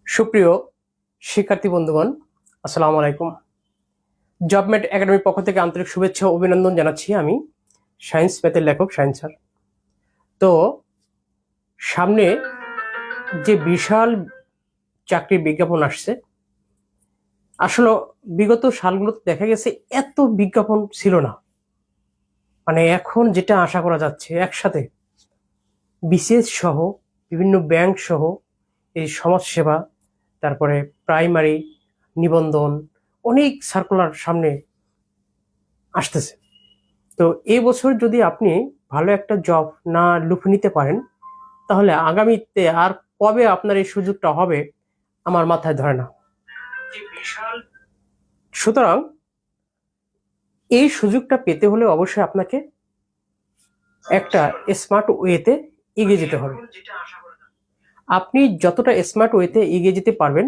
সুপ্রিয় শিক্ষার্থী বন্ধুগণ, আসসালামু আলাইকুম। জবমেট একাডেমির পক্ষ থেকে আন্তরিক শুভেচ্ছা ও অভিনন্দন জানাচ্ছি। আমি সায়েন্স ম্যাথের লেখক শাহিন স্যার। তো সামনে যে বিশাল চাকরির বিজ্ঞাপন আসছে, আসলে বিগত সালগুলোতে দেখা গেছে এত বিজ্ঞাপন ছিল না। মানে এখন যেটা আশা করা যাচ্ছে, একসাথে বিসিএস সহ বিভিন্ন ব্যাংক সহ এই সমাজসেবা, তারপরে প্রাইমারি নিবন্ধন, অনেক সার্কুলার সামনে আসতেছে। তো এই বছর যদি আপনি ভালো একটা জব না লুফে নিতে পারেন, তাহলে আগামীতে আর কবে আপনার এই সুযোগটা হবে আমার মাথায় ধরে না। সুতরাং এই সুযোগটা পেতে হলে অবশ্যই আপনাকে একটা স্মার্ট ওয়েতে এগিয়ে যেতে হবে। আপনি যতটা স্মার্ট ওয়েতে এগিয়ে যেতে পারবেন,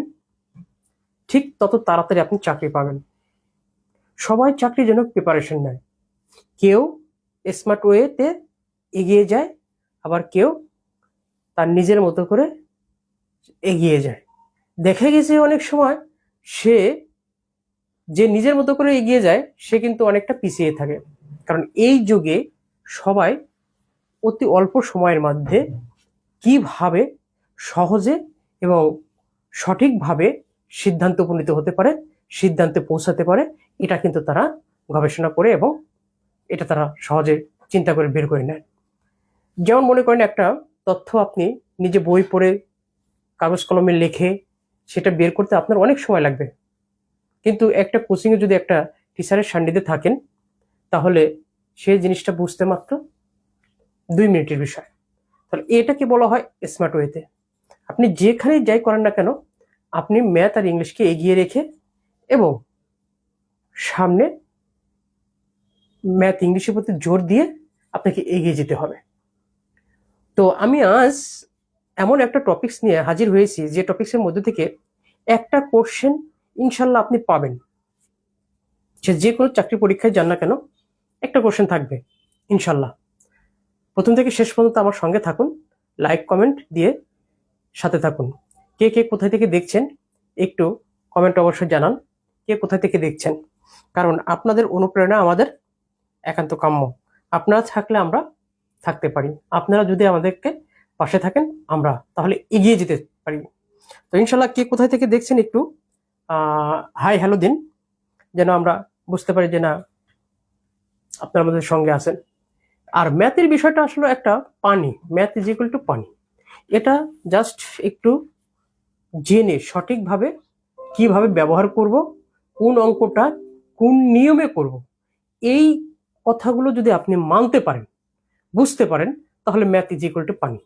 ঠিক তত তাড়াতাড়ি আপনি চাকরি পাবেন। সবাই চাকরির জন্য প্রিপারেশন নেয়, কেউ স্মার্ট ওয়েতে এগিয়ে যায়, আবার কেউ তার নিজের মতো করে এগিয়ে যায়। দেখা গেছে অনেক সময় সে যে নিজের মতো করে এগিয়ে যায়, সে কিন্তু অনেকটা পিছিয়ে থাকে। কারণ এই যুগে সবাই অতি অল্প সময়ের মধ্যে কিভাবে সহজে এবং সঠিকভাবে সিদ্ধান্ত উপনীত হতে পারে, সিদ্ধান্তে পৌঁছাতে পারে, এটা কিন্তু তারা গবেষণা করে এবং এটা তারা সহজে চিন্তা করে বের করে নেয়। যেমন মনে করেন, একটা তথ্য আপনি নিজে বই পড়ে কাগজ কলমে লিখে সেটা বের করতে আপনার অনেক সময় লাগবে, কিন্তু একটা কোচিংয়ে যদি একটা টিচারের সান্নিধ্যে থাকেন, তাহলে সেই জিনিসটা বুঝতে মাত্র 2 মিনিটের বিষয়। তাহলে এটাকে বলা হয় স্মার্ট ওয়েতে। আপনি যেখানেই যাই করেন না কেন, আপনি ম্যাথ আর ইংলিশকে এগিয়ে রেখে এবং সামনে ম্যাথ ইংলিশের প্রতি জোর দিয়ে আপনাকে এগিয়ে যেতে হবে। তো আমি আজ এমন একটা টপিকস নিয়ে হাজির হয়েছি, যে টপিক্সের মধ্যে থেকে একটা কোশ্চেন ইনশাল্লাহ আপনি পাবেন। সে যে কোনো চাকরি পরীক্ষায় যান না কেন, একটা কোশ্চেন থাকবে ইনশাল্লাহ। প্রথম থেকে শেষ পর্যন্ত আমার সঙ্গে থাকুন, লাইক কমেন্ট দিয়ে সাথে থাকুন। কে কে কোথায় থেকে দেখছেন একটু কমেন্ট অবশ্যই জানান, কে কোথায় থেকে দেখছেন। কারণ আপনাদের অনুপ্রেরণা আমাদের একান্ত কাম্য। আপনারা থাকলে আমরা থাকতে পারি, আপনারা যদি আমাদেরকে পাশে থাকেন, আমরা তাহলে এগিয়ে যেতে পারি। তো ইনশাল্লাহ কে কোথায় থেকে দেখছেন একটু হাই হ্যালো দিন, যেন আমরা বুঝতে পারি যে না, আপনারা আমাদের সঙ্গে আছেন। আর ম্যাথের বিষয়টা আসলে একটা পানি, ম্যাথ ইজ ইকুয়াল টু পানি। এটা জাস্ট একটু জেনে সঠিকভাবে কিভাবে ব্যবহার করব, কোন অঙ্কটা কোন নিয়মে করব, এই কথাগুলো যদি আপনি মানতে পারেন, বুঝতে পারেন, তাহলে ম্যাথ ইজ ইকুয়াল টু পানি।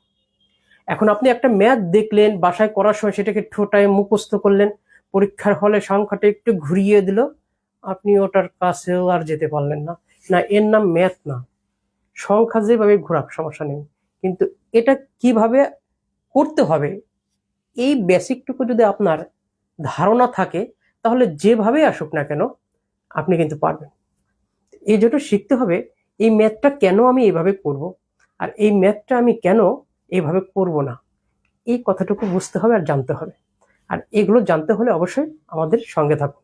এখন আপনি একটা ম্যাথ দেখলেন, বাসায় করার সময় সেটাকে ঠোঁটায় মুখস্থ করলেন, পরীক্ষার হলে সংখ্যাটা একটু ঘুরিয়ে দিল, আপনি ওটার কাছেও আর যেতে পারলেন না। না, এর নাম ম্যাথ না। সংখ্যা যেভাবে ঘোরাক সমস্যা নেই, কিন্তু এটা কিভাবে করতে হবে, এই বেসিকটুকু যদি আপনার ধারণা থাকে, তাহলে যেভাবে আসুক না কেন আপনি কিন্তু পারবেন। এই জন্য শিখতে হবে এই ম্যাথটা কেন আমি এইভাবে করব, আর এই ম্যাথটা আমি কেন এইভাবে করব না, এই কথাটুকু বুঝতে হবে আর জানতে হবে। আর এগুলো জানতে হলে অবশ্যই আমাদের সঙ্গে থাকুন,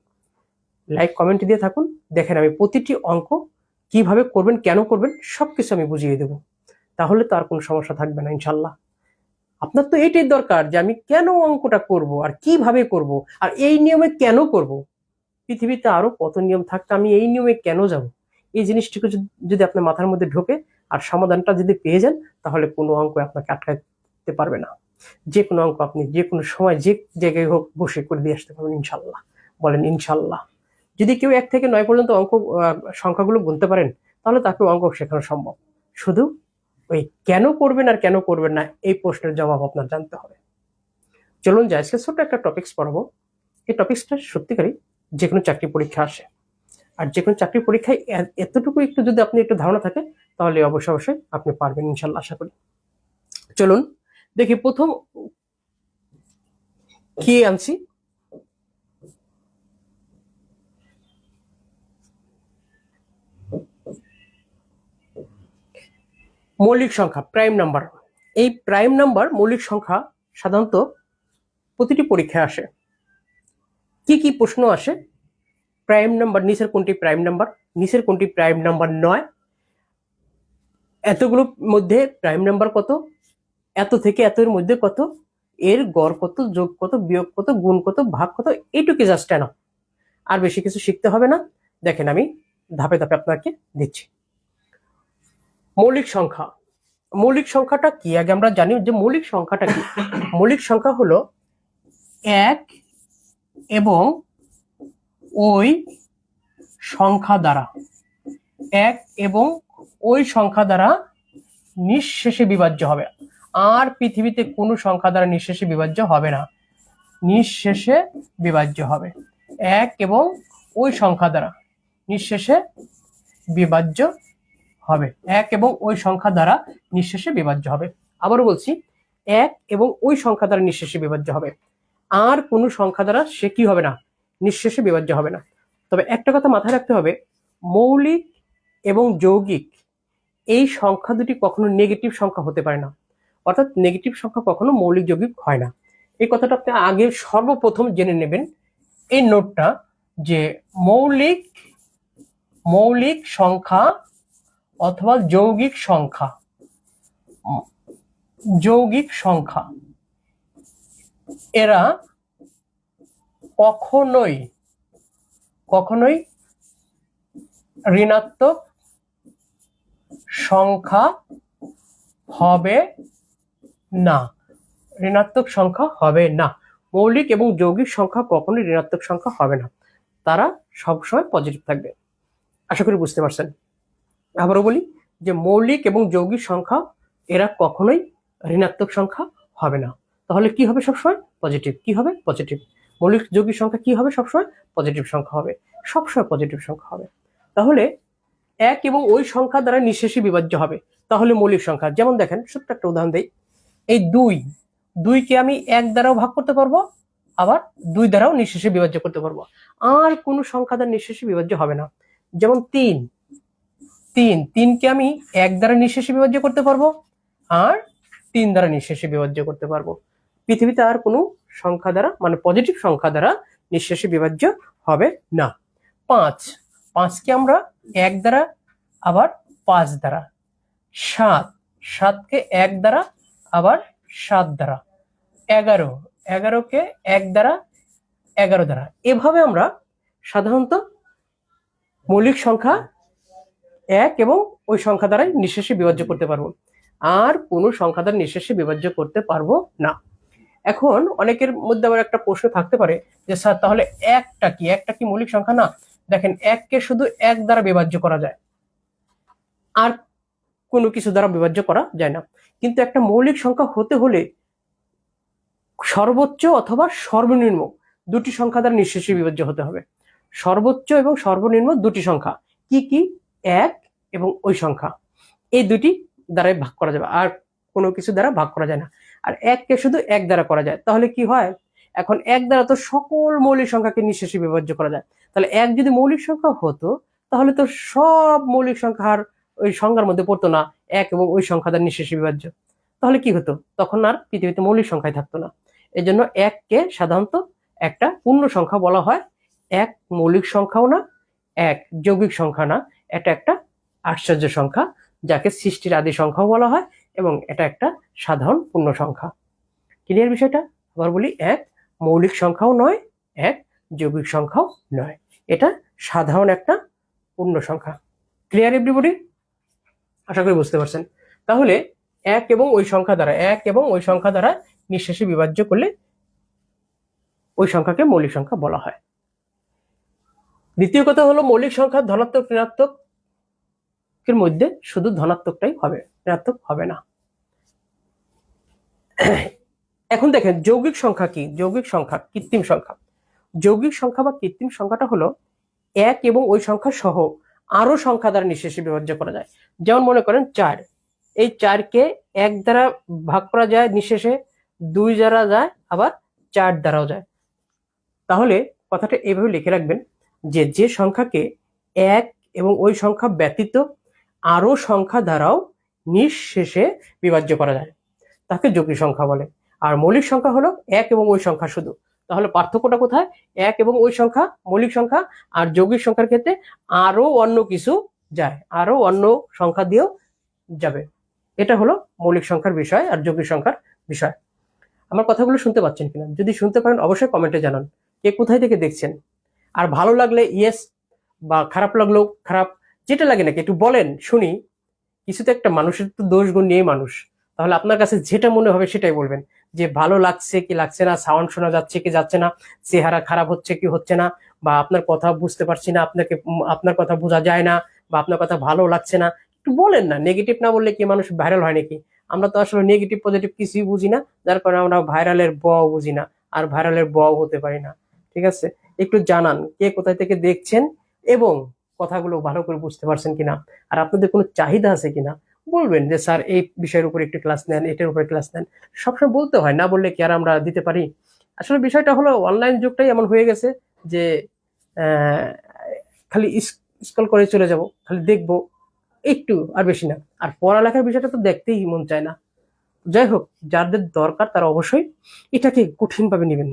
লাইক কমেন্ট দিয়ে থাকুন। দেখেন আমি প্রতিটি অঙ্ক কিভাবে করবেন, কেন করবেন, সবকিছু আমি বুঝিয়ে দেব। তাহলে তো আর কোনো সমস্যা থাকবে না ইনশাল্লাহ। আপনার তো এইটাই দরকার যে আমি কেন অঙ্কটা করব, আর কিভাবে করব, আর এই নিয়মে কেন করব। পৃথিবীতে আরো কত নিয়ম থাকতে আমি এই নিয়মে কেন যাব, এই জিনিসটুকু যদি আপনার মাথার মধ্যে ঢোকে আর সমাধানটা যদি পেয়ে যান, তাহলে কোনো অঙ্ক আপনাকে আটকাতে পারবে না। যে কোনো অঙ্ক আপনি যে কোনো সময় যে জায়গায় হোক বসে করে দিয়ে আসতে পারবেন ইনশাল্লাহ। বলেন ইনশাল্লাহ। যদি কেউ 1 থেকে 9 পর্যন্ত অঙ্ক সংখ্যাগুলো গুনতে পারেন, তাহলে তাকে অঙ্ক শেখানো সম্ভব। শুধু ওই কেন করবেন আর কেন করবেন না, এই প্রশ্নের জবাব আপনার জানতে হবে। চলুন যাই, আজকে ছোট্ট একটা টপিক্স পড়াবো। এই টপিক্সটা সত্যিকারই যে কোনো চাকরি পরীক্ষা আসে, আর যে কোনো চাকরি পরীক্ষায় এতটুকু একটু যদি আপনি একটু ধারণা থাকে, তাহলে অবশ্যই অবশ্যই আপনি পারবেন ইনশাল্লাহ, আশা করি। চলুন দেখি প্রথম কি আনছি। মৌলিক সংখ্যা, প্রাইম নাম্বার। এই প্রাইম নাম্বার মৌলিক সংখ্যা সাধারণত প্রতিটি পরীক্ষায় আসে। কি কি প্রশ্ন আসে? প্রাইম নাম্বার, নিচের কোনটি প্রাইম নাম্বার, নিচের কোনটি প্রাইম নাম্বার নয়, এতগুলোর মধ্যে প্রাইম নাম্বার কত, এত থেকে এতের মধ্যে কত, এর গড় কত, যোগ কত, বিয়োগ কত, গুণ কত, ভাগ কত, এইটুকু জাস্ট না, আর বেশি কিছু শিখতে হবে না। দেখেন আমি ধাপে ধাপে আপনাকে দিচ্ছি। মৌলিক সংখ্যা, মৌলিক সংখ্যাটা কি আগে আমরা জানি যে মৌলিক সংখ্যাটা কি। মৌলিক সংখ্যা হলো এক এবং ওই সংখ্যা দ্বারা, এক এবং ওই সংখ্যা দ্বারা নিঃশেষে বিভাজ্য হবে। আর পৃথিবীতে কোনো সংখ্যা দ্বারা নিঃশেষে বিভাজ্য হবে না, নিঃশেষে বিভাজ্য হবে। এক এবং ওই সংখ্যা দ্বারা নিঃশেষে বিভাজ্য হবে, এক এবং ওই সংখ্যা দ্বারা নিঃশেষে বিভাজ্য হবে। আবারও বলছি, এক এবং ওই সংখ্যা দ্বারা নিঃশেষে বিভাজ্য হবে, আর কোনো সংখ্যা দ্বারা সে কি হবে না, নিঃশেষে বিভাজ্য হবে না। তবে একটা কথা মাথায় রাখতে হবে, মৌলিক এবং যৌগিক এই সংখ্যা দুটি কখনো নেগেটিভ সংখ্যা হতে পারে না, অর্থাৎ নেগেটিভ সংখ্যা কখনো মৌলিক যৌগিক হয় না। এই কথাটা আপনি আগে সর্বপ্রথম জেনে নেবেন, এই নোটটা, যে মৌলিক মৌলিক সংখ্যা অথবা যৌগিক সংখ্যা, যৌগিক সংখ্যা এরা কখনোই কখনোই ঋণাত্মক সংখ্যা হবে না, ঋণাত্মক সংখ্যা হবে না। মৌলিক এবং যৌগিক সংখ্যা কখনোই ঋণাত্মক সংখ্যা হবে না, তারা সবসময় পজিটিভ থাকবে। আশা করি বুঝতে পারছেন। আবারও বলি যে মৌলিক এবং যৌগিক সংখ্যা এরা কখনোই ঋণাত্মক সংখ্যা হবে না। তাহলে কি হবে? সবসময় পজিটিভ। কি হবে? পজিটিভ। মৌলিক যৌগিক সংখ্যা কি হবে? সবসময় পজিটিভ সংখ্যা হবে, সবসময় পজিটিভ সংখ্যা হবে। তাহলে এক এবং ওই সংখ্যা দ্বারা নিঃশেষে বিভাজ্য হবে, তাহলে মৌলিক সংখ্যা। যেমন দেখেন, ছোট্ট একটা উদাহরণ দেই, এই দুইকে আমি এক দ্বারাও ভাগ করতে পারবো, আবার দুই দ্বারাও নিঃশেষে বিভাজ্য করতে পারবো, আর কোনো সংখ্যা দ্বারা নিঃশেষে বিভাজ্য হবে না। যেমন তিনকে আমি এক দ্বারা নিঃশেষে বিভাজ্য করতে পারবো, আর তিন দ্বারা নিঃশেষে বিভাজ্য করতে পারবো। পৃথিবীতে আর কোনো সংখ্যা দ্বারা, মানে পজিটিভ সংখ্যা দ্বারা নিঃশেষে বিভাজ্য হবে না। পাঁচকে আমরা এক দ্বারা, আবার পাঁচ দ্বারা। সাতকে এক দ্বারা, আবার সাত দ্বারা। এগারোকে এক দ্বারা, 11 দ্বারা। এভাবে আমরা সাধারণত মৌলিক সংখ্যা এক এবং ওই সংখ্যা দ্বারাই নিঃশেষে বিভাজ্য করতে পারবো, আর কোনো সংখ্যা দ্বারা নিঃশেষে বিভাজ্য করতে পারবো না। এখন অনেকের মধ্যে আবার একটা প্রশ্ন থাকতে পারে যে স্যার, তাহলে একটা কি মৌলিক সংখ্যা না? দেখেন, এককে শুধু এক দ্বারা বিভাজ্য করা যায়, আর কোনো কিছু দ্বারা বিভাজ্য করা যায় না। কিন্তু একটা মৌলিক সংখ্যা হতে হলে সর্বোচ্চ অথবা সর্বনিম্ন দুটি সংখ্যা দ্বারা নিঃশেষে বিভাজ্য হতে হবে। সর্বোচ্চ এবং সর্বনিম্ন দুটি সংখ্যা কি কি? এক এবং ওই সংখ্যা, এই দুটি দ্বারাই ভাগ করা যাবে, আর কোনো কিছু দ্বারা ভাগ করা যায় না। আর এককে শুধু এক দ্বারা করা যায়, তাহলে কি হয়? এখন এক দ্বারা তো সকল মৌলিক সংখ্যাকে নিঃশেষে বিভাজ্য করা যায়, তাহলে এক যদি মৌলিক সংখ্যা হতো, তাহলে তো সব মৌলিক সংখ্যার ওই সংখ্যার মধ্যে পড়তো না, এক এবং ওই সংখ্যা দ্বারা নিঃশেষে বিভাজ্য। তাহলে কি হতো? তখন আর পৃথিবীতে মৌলিক সংখ্যাই থাকতো না। এই জন্য এককে সাধারণত একটা পূর্ণ সংখ্যা বলা হয়। এক মৌলিক সংখ্যাও না, এক যৌগিক সংখ্যা না, এটা একটা আশ্চর্য সংখ্যা, যাকে সৃষ্টির আদি সংখ্যাও বলা হয়, এবং এটা একটা সাধারণ পূর্ণ সংখ্যা। ক্লিয়ার বিষয়টা? আবার বলি, এক মৌলিক সংখ্যাও নয়, এক যৌগিক সংখ্যাও নয়, এটা সাধারণ একটা পূর্ণ সংখ্যা। Clear everybody? আশা করি বুঝতে পারছেন। তাহলে এক এবং ওই সংখ্যা দ্বারা নিঃশেষে বিভাজ্য করলে ওই সংখ্যাকে মৌলিক সংখ্যা বলা হয়। দ্বিতীয় কথা হলো, মৌলিক সংখ্যা ধনাত্মক ঋণাত্মক এর মধ্যে শুধু ধনাত্মকটাই হবে, ঋণাত্মক হবে না। এখন দেখেন, যৌগিক সংখ্যা কি? যৌগিক সংখ্যা, কৃত্রিম সংখ্যা। যৌগিক সংখ্যা বা কৃত্রিম সংখ্যাটা হলো এক এবং ওই সংখ্যা সহ আরো সংখ্যা দ্বারা নিঃশেষে বিভাজ্য করা যায়। যেমন মনে করেন 4, এই 4কে এক দ্বারা ভাগ করা যায় নিঃশেষে, 2 দ্বারা যায়, আবার 4 দ্বারাও যায়। তাহলে কথাটা এইভাবে লিখে রাখবেন যে সংখ্যাকে এক এবং ওই সংখ্যা ব্যতীত আরো সংখ্যা দ্বারাও নিঃশেষে বিভাজ্য করা যায়, তাকে যৌগিক সংখ্যা বলে। আর মৌলিক সংখ্যা হলো এক এবং ওই সংখ্যা শুধু। তাহলে পার্থক্যটা কোথায়? এক এবং ওই সংখ্যা মৌলিক সংখ্যা, আর যৌগিক সংখ্যার ক্ষেত্রে আরো অন্য কিছু যায়, আরো অন্য সংখ্যা দিয়েও যাবে। এটা হলো মৌলিক সংখ্যার বিষয় আর যৌগিক সংখ্যার বিষয়। আমার কথাগুলো শুনতে পাচ্ছেন কিনা? যদি শুনতে পারেন অবশ্যই কমেন্টে জানান কে কোথায় থেকে দেখছেন। আর ভালো লাগলে ইয়েস, বা খারাপ লাগলেও খারাপ, যেটা লাগে নাকি একটু বলেন, শুনি। কিছু তো একটা, মানুষের তো দোষ গুণ নিয়ে মানুষ। তাহলে আপনার কাছে যেটা মনে হবে সেটাই বলবেন, যে ভালো লাগছে কি লাগছে না, সাউন্ড শোনা যাচ্ছে কি যাচ্ছে না, চেহারা খারাপ হচ্ছে কি হচ্ছে না, বা আপনার কথা বুঝতে পারছি না, আপনার কথা বোঝা যায় না, বা আপনার কথা ভালো লাগছে না, একটু বলেন না। নেগেটিভ না বললে কি মানুষ ভাইরাল হয় নাকি? আমরা তো আসলে নেগেটিভ পজিটিভ কিছুই বুঝি না, যার কারণে আমরা ভাইরালের ব বুঝি না, আর ভাইরালের ব হতে পারি না। ঠিক আছে, একটু জানান কে কোথায় থেকে দেখছেন এবং কথাগুলো ভালো করে বুঝতে পারছেন কিনা, আর আপনাদের কোনো চাহিদা আছে কিনা বলবেন, যে স্যার এই বিষয়ের উপর একটু ক্লাস নেন, এটার উপরে ক্লাস নেন। সবসময় বলতে হয়, না বললে কি আর আমরা দিতে পারি? আসলে বিষয়টা হলো অনলাইন যুগটাই এমন হয়ে গেছে যে খালি স্ক্রল করে চলে যাব, খালি দেখবো একটু, আর বেশি না। আর পড়ালেখার বিষয়টা তো দেখতেই মন চায় না। যাই হোক, যাদের দরকার তারা অবশ্যই এটাকে কঠিনভাবে নেবেন।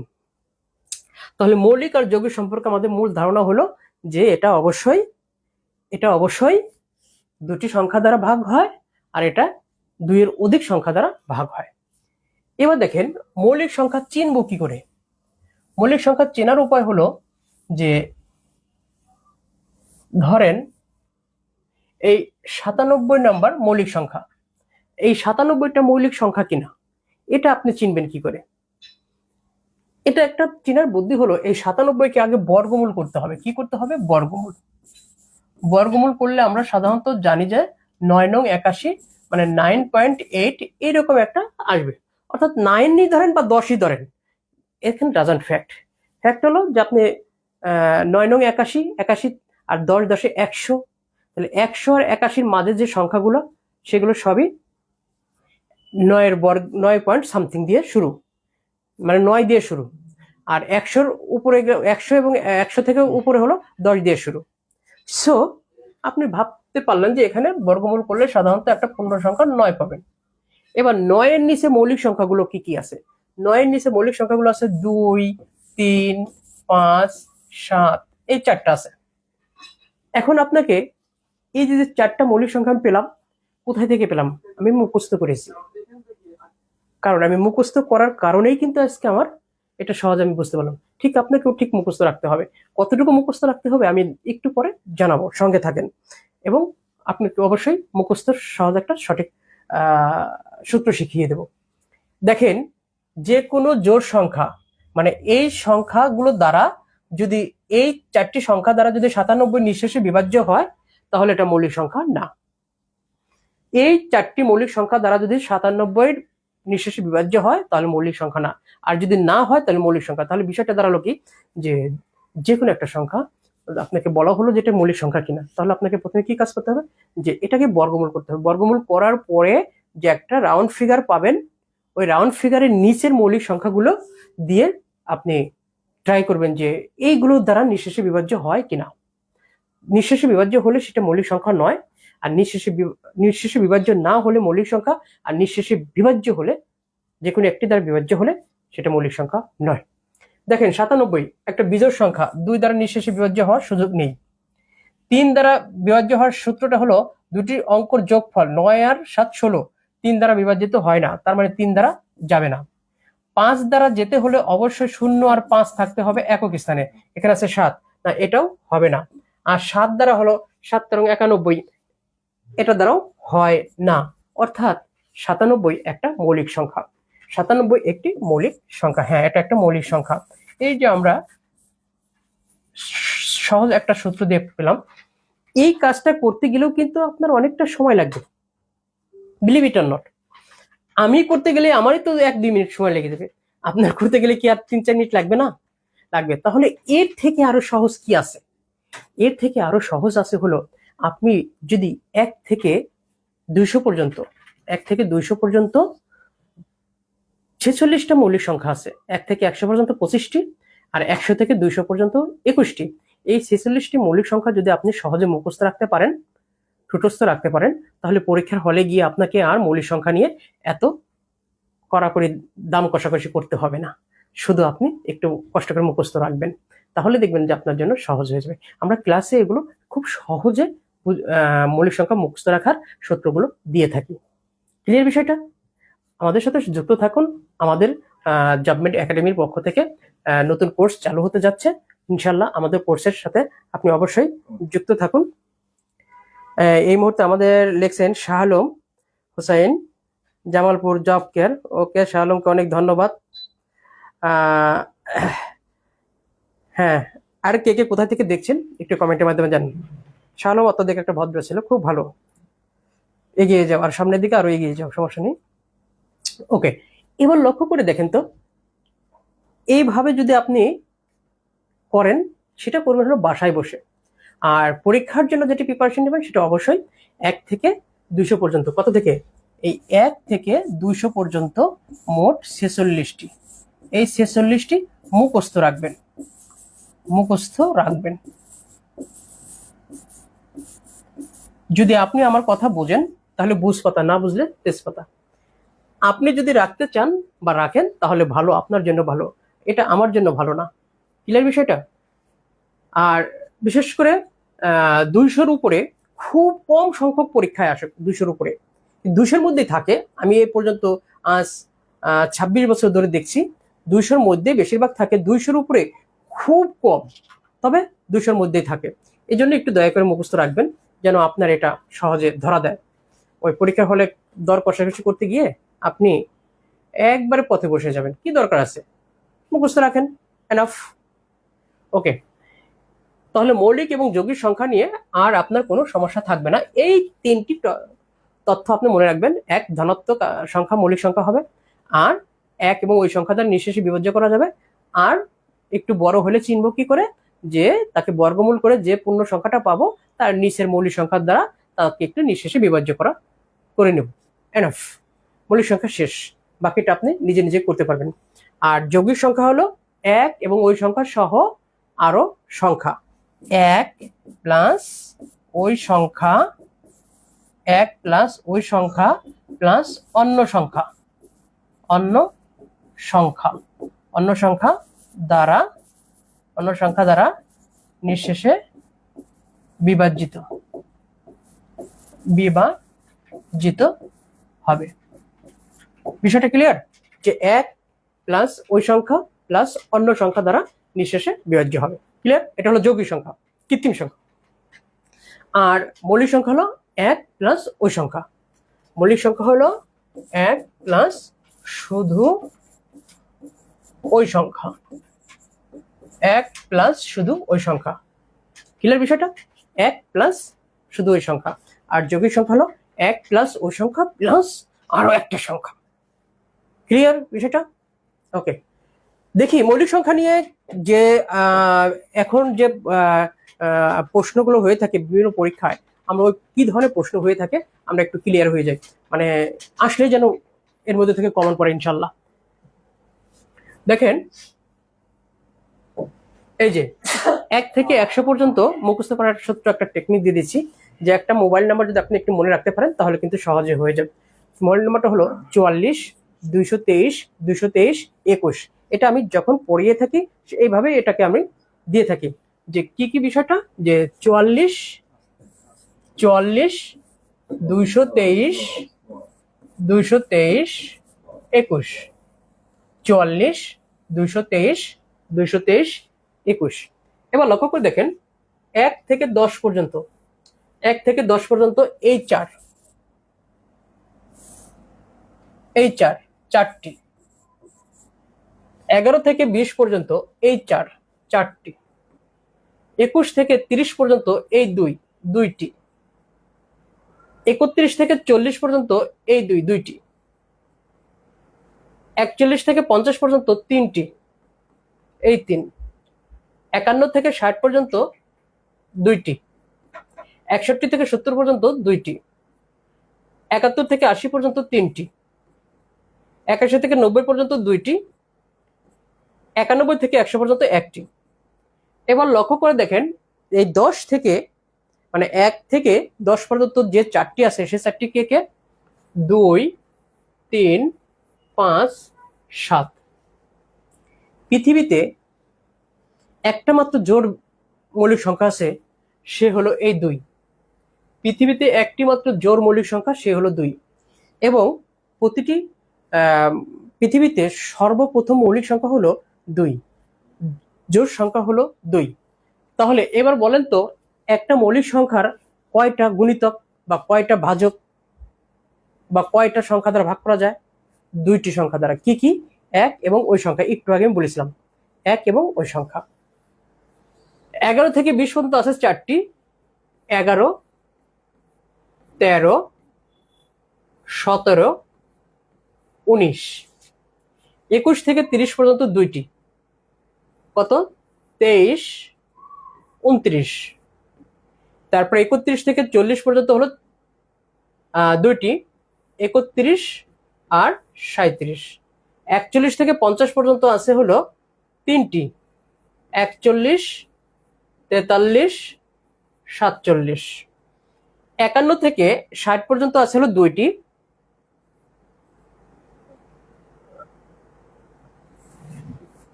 তাহলে মৌলিক আর যৌগিক সম্পর্কে আমাদের মূল ধারণা হলো যে এটা অবশ্যই দুটি সংখ্যা দ্বারা ভাগ হয়, আর এটা দুইয়ের অধিক সংখ্যা দ্বারা ভাগ হয়। এবার দেখেন মৌলিক সংখ্যা চিনব কি করে। মৌলিক সংখ্যা চেনার উপায় হলো যে, ধরেন এই 97 নাম্বার মৌলিক সংখ্যা, এই 97টা মৌলিক সংখ্যা কিনা এটা আপনি চিনবেন কি করে? এটা একটা চিনার বুদ্ধি হলো, এই 97কে আগে বর্গমূল করতে হবে। কি করতে হবে? বর্গমূল। বর্গমূল করলে আমরা সাধারণত জানি যে 9 নং 81 মানে 9.8 এরকম একটা আসবে, অর্থাৎ 9ই ধরেন বা 10ই ধরেন, এখানে ডাজন্ট ফ্যাক্ট। ফ্যাক্ট হলো যে আপনি 9 নং 81 আর 10 10 100, তাহলে 100 আর 81 মাঝে যে সংখ্যাগুলো সেগুলো সবই 9 বর্গ, 9 পয়েন্ট সামথিং দিয়ে শুরু, মানে 9 দিয়ে শুরু। আর 100র উপরে, 100 এবং 100 থেকে উপরে হলো 10 দিয়ে শুরু। সো আপনি ভাবতে পারলেন যে এখানে বর্গমূল করলে সাধারণত একটা পূর্ণ সংখ্যা 9 পাবেন। এবার 9 এর নিচে মৌলিক সংখ্যাগুলো কি কি আছে? 9 এর নিচে মৌলিক সংখ্যাগুলো আছে 2, 3, 5, 7, এই চারটা আছে। এখন আপনাকে এই যে চারটা মৌলিক সংখ্যা আমি পেলাম, কোথায় থেকে পেলাম? আমি মুখস্থ করেছি। কারণ আমি মুখস্থ করার কারণেই কিন্তু আজকে আমার এটা সহজে আমি বুঝতে পারলাম। ঠিক আপনাকেও ঠিক মুখস্থ রাখতে হবে। কতটুকু মুখস্থ রাখতে হবে আমি একটু পরে জানাবো, সঙ্গে থাকেন। এবং আপনাকে অবশ্যই মুখস্থ সহজ একটা সঠিক সূত্র শিখিয়ে দেব। দেখেন, যে কোনো জোড় সংখ্যা, মানে এই সংখ্যাগুলো দ্বারা যদি, এই চারটি সংখ্যা দ্বারা যদি 97 নিঃশেষে বিভাজ্য হয় তাহলে এটা মৌলিক সংখ্যা না। এই চারটি মৌলিক সংখ্যা দ্বারা যদি 97 নিঃশেষে বিভাজ্য হয় তাহলে মৌলিক সংখ্যা না, আর যদি না হয় তাহলে মৌলিক সংখ্যা। তাহলে বিষয়টা দাঁড়ালো কি, যে কোনো একটা সংখ্যা আপনাকে বলা হলো যেটা মৌলিক সংখ্যা কিনা, তাহলে আপনাকে প্রথমে কি কাজ করতে হবে, যে এটাকে বর্গমূল করতে হবে। বর্গমূল করার পরে যে একটা রাউন্ড ফিগার পাবেন, ওই রাউন্ড ফিগারের নিচের মৌলিক সংখ্যাগুলো দিয়ে আপনি ট্রাই করবেন যে এইগুলোর দ্বারা নিঃশেষে বিভাজ্য হয় কিনা। নিঃশেষে বিভাজ্য হলে সেটা মৌলিক সংখ্যা নয়, আর নিঃশেষে বিভাজ্য না হলে মৌলিক সংখ্যা, আর নিঃশেষে বিভাজ্য হলে, যে কোনো একটি দ্বারা বিভাজ্য হলে সেটা মৌলিক সংখ্যা নয়। দেখেন 97 একটা বিজোড় সংখ্যা, 2 দ্বারা নিঃশেষে বিভাজ্য হওয়ার সুযোগ নেই। 3 দ্বারা বিভাজ্য হওয়ার সূত্রটা হলো দুটি অঙ্কর যোগফল, 9 আর 7 16, 3 দ্বারা বিভাজিত হয় না, তার মানে 3 দ্বারা যাবে না। 5 দ্বারা যেতে হলে অবশ্যই 0 আর 5 থাকতে হবে একক স্থানে, এখানে আছে 7, না এটাও হবে না। আর 7 দ্বারা হলো 7 এবং 91, এটা দ্বারাও হয় না। অর্থাৎ 97 একটা মৌলিক সংখ্যা। 97 একটি মৌলিক সংখ্যা, হ্যাঁ এটা একটা মৌলিক সংখ্যা। এই যে আমরা সহজ একটা সূত্র দিয়ে পেলাম, এই কাজটা করতে গেলেও কিন্তু আপনার অনেকটা সময় লাগবে, বিলিভ ইট অর নট। আমি করতে গেলে আমারই তো 1-2 মিনিট সময় লেগে যাবে, আপনার করতে গেলে কি আর 3-4 মিনিট লাগবে না? লাগবে। তাহলে এর থেকে আরো সহজ কি আছে? এর থেকে আরো সহজ আছে হলো, আপনি যদি 1 থেকে 200 পর্যন্ত 46টা মৌলিক সংখ্যা আছে, 1 থেকে 100 পর্যন্ত 25টি, আর 100 থেকে 200 পর্যন্ত 21টি। এই 46টি মৌলিক সংখ্যা যদি আপনি সহজে মুখস্থ রাখতে পারেন, ঠুটস্থ রাখতে পারেন, তাহলে পরীক্ষার হলে গিয়ে আপনাকে আর মৌলিক সংখ্যা নিয়ে এত কড়াকড়ি দাম কষাকষি করতে হবে না। শুধু আপনি একটু কষ্ট করে মুখস্থ রাখবেন, তাহলে দেখবেন যে আপনার জন্য সহজ হয়ে যাবে। আমরা ক্লাসে এগুলো খুব সহজে মৌলিক সংখ্যা মুখস্থ রাখার সূত্রগুলো দিয়ে থাকি। ক্লিয়ার বিষয়টা? আমাদের সাথে যুক্ত থাকুন। আমাদের জবমেট একাডেমির পক্ষ থেকে নতুন কোর্স চালু হতে যাচ্ছে। ইনশাল্লাহ আমাদের কোর্সের সাথে আপনি অবশ্যই যুক্ত থাকুন। এই মুহূর্তে আমাদের লেখছেন শাহ আলম হুসাইন, জামালপুর জব কেয়ার। ওকে, শাহ আলমকে অনেক ধন্যবাদ। হ্যাঁ, আর কে কে কোথা থেকে দেখছেন একটু কমেন্টের মাধ্যমে জানান। শাহ আলম অত্যধিক একটা ভদ্র ছিল, খুব ভালো। এগিয়ে যাও, আর সামনের দিকে আরো এগিয়ে যাও, সমস্যা নেই। ওকে, এবার লক্ষ্য করে দেখেন তো, এইভাবে যদি আপনি করেন, সেটা করবেন হলো বাসায় বসে। আর পরীক্ষার জন্য যেটি প্রিপারেশন নেবেন সেটা অবশ্যই 1 থেকে 200 পর্যন্ত। কত থেকে? এই 1 থেকে 200 পর্যন্ত মোট 46টি। এই 46টি মুখস্থ রাখবেন, মুখস্থ রাখবেন। যদি আপনি আমার কথা বোঝেন তাহলে বুঝপাতা, না বুঝলে তেজপাতা। আপনি যদি রাখতে চান বা রাখেন তাহলে ভালো, আপনার জন্য ভালো, এটা আমার জন্য ভালো না। ক্লিয়ার বিষয়টা? আর বিশেষ করে 200-র উপরে খুব কম সংখ্যক পরীক্ষায় আসে। 200-র উপরে, 200-র মধ্যেই থাকে। আমি এই পর্যন্ত আজ 26 বছর ধরে দেখছি 200-র মধ্যে বেশিরভাগ থাকে। 200-র উপরে খুব কম, তবে 200-র মধ্যেই থাকে। এই জন্য একটু দয়া করে মুখস্থ রাখবেন, যেন আপনার এটা সহজে ধরা দেয়। ওই পরীক্ষার হলে দর কষাকষি করতে গিয়ে আপনি একবারে পথে বসে যাবেন। কি দরকার আছে? মুখস্থ রাখেন, এনাফ। ওকে, তাহলে মৌলিক এবং যৌগিক সংখ্যা নিয়ে আর আপনার কোনো সমস্যা থাকবে না। এই 3টি তথ্য আপনি মনে রাখবেন। 1 ধনাত্মক সংখ্যা মৌলিক সংখ্যা হবে, আর 1 এবং ওই সংখ্যা দ্বারা নিঃশেষে বিভাজ্য করা যাবে। আর একটু বড় হলে চিনব কি করে? যে তাকে বর্গমূল করে যে পূর্ণ সংখ্যাটা পাবো তার নিচের মৌলিক সংখ্যার দ্বারা তাকে একটু নিঃশেষে বিভাজ্য করে নেব। এনাফ, মৌলিক সংখ্যা শেষ। বাকিটা আপনি নিজে নিজে করতে পারবেন। আর যৌগিক সংখ্যা হলো 1 এবং ওই সংখ্যা সহ আরো সংখ্যা। 1 প্লাস ওই সংখ্যা, 1 প্লাস ওই সংখ্যা প্লাস অন্য সংখ্যা, অন্য সংখ্যা, অন্য সংখ্যা দ্বারা নিঃশেষে বিভাজিত হবে। বিষয়টা ক্লিয়ার? যে 1 প্লাস ওই সংখ্যা প্লাস অন্য সংখ্যা দ্বারা নিঃশেষে বিভাজ্য হবে। ক্লিয়ার? এটা হলো যৌগিক সংখ্যা, কৃত্রিম সংখ্যা। আর মৌলিক সংখ্যা হলো 1 প্লাস ওই সংখ্যা। মৌলিক সংখ্যা হলো 1 প্লাস শুধু ওই সংখ্যা, 1 প্লাস শুধু ওই সংখ্যা। ক্লিয়ার বিষয়টা? 1 প্লাস শুধু ওই সংখ্যা। আর যৌগিক সংখ্যা হলো 1 প্লাস ওই সংখ্যা প্লাস আরো একটা সংখ্যা। ক্লিয়ার বিষয়টা? ওকে, দেখি মৌলিক সংখ্যা নিয়ে যে এখন যে প্রশ্নগুলো হয়ে থাকে বিভিন্ন পরীক্ষায়, আমরা ওই কি ধরনের প্রশ্ন হয়ে থাকে আমরা একটু ক্লিয়ার হয়ে যাই, মানে আসলে যেন এর মধ্যে থেকে কমন পড়ে ইনশাল্লাহ। দেখেন, এই যে 1 থেকে 100 পর্যন্ত মুখস্থ করার সূত্র একটা টেকনিক দিয়ে দিচ্ছি, যে একটা মোবাইল নাম্বার যদি আপনি একটু মনে রাখতে পারেন তাহলে কিন্তু সহজে হয়ে যাবে। মোবাইল নাম্বারটা হলো 44 223 223 21। এটা আমি যখন পড়িয়ে থাকি এইভাবে এটাকে আমি দিয়ে থাকি, যে কি কি বিষয়টা, যে 44 223 223 21, 44 223 223 21। এবার লক্ষ্য করে দেখেন 1 থেকে 10 পর্যন্ত, 1 থেকে 10 পর্যন্ত এই 4টি। 11 থেকে 20 পর্যন্ত এই 4টি। 21 থেকে 30 পর্যন্ত এই 2টি। 31 থেকে 40 পর্যন্ত এই 2টি। 41 থেকে 50 পর্যন্ত 3টি, এই 3। 51 থেকে 60 পর্যন্ত 2টি। 61 থেকে 70 পর্যন্ত 2টি। 71 থেকে 80 পর্যন্ত 3টি। 81 থেকে 90 পর্যন্ত 2টি। 91 থেকে 100 পর্যন্ত 1টি। এবার লক্ষ্য করে দেখেন এই 10 থেকে মানে 1 থেকে 10 পর্যন্ত যে 4টি আছে সে 4টি কে কে? 2, 3, 5, 7। পৃথিবীতে একটা মাত্র জোড় মৌলিক সংখ্যা আছে, সে হলো এই 2। পৃথিবীতে একটি মাত্র জোড় মৌলিক সংখ্যা, সে হলো 2। এবং প্রতিটি পৃথিবীতে সর্বপ্রথম মৌলিক সংখ্যা হলো 2, জোড় সংখ্যা হলো 2। তাহলে এবার বলেন তো, একটা মৌলিক সংখ্যার কয়টা গুণিতক বা কয়টা ভাজক বা কয়টা সংখ্যা দ্বারা ভাগ করা যায়? 2টি সংখ্যা দ্বারা। কি কি? 1 এবং ওই সংখ্যা, একটু আগে আমি বলেছিলাম 1 এবং ওই সংখ্যা। 11 থেকে 20 পর্যন্ত আছে 4টি, 11, 13, 17, 19। 21 থেকে 30 পর্যন্ত 2টি, কত? 23, 29। তারপর 31 থেকে 40 পর্যন্ত হলো 2টি, 31 আর 37। 41 থেকে 50 পর্যন্ত আছে হলো 3টি, 41, 43, 47। 51 থেকে 60 পর্যন্ত আছে হলো 2টি,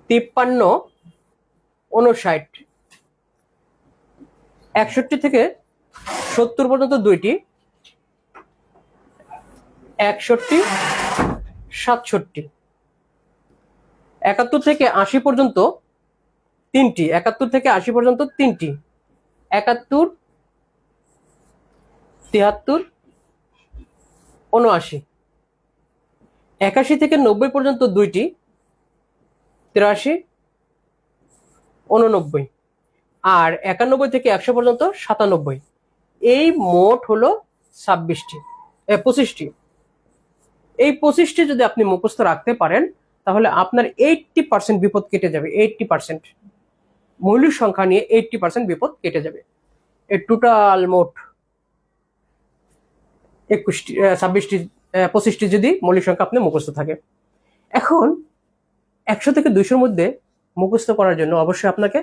53, 59। 61 থেকে 70 পর্যন্ত 2টি, 61, 67। 71 থেকে 80 পর্যন্ত 3টি, 71 থেকে 80 পর্যন্ত 3টি, 71, 73, 79। 81 থেকে 90 পর্যন্ত 2টি, 83, 89। আর 91 থেকে 100 পর্যন্ত 97। এই মোট হলো 25টি। এই 25টি যদি আপনি মুখস্থ রাখতে পারেন, তাহলে আপনার 80% বিপদ কেটে যাবে। 80% মৌলিক সংখ্যা নিয়ে 80% বিপদ কেটে যাবে। এই টোটাল মোট 21টি, 26টি, 25টি যদি মৌলিক সংখ্যা আপনি মুখস্থ থাকে। এখন 100 থেকে 200-র মধ্যে মুখস্থ করার জন্য অবশ্যই আপনাকে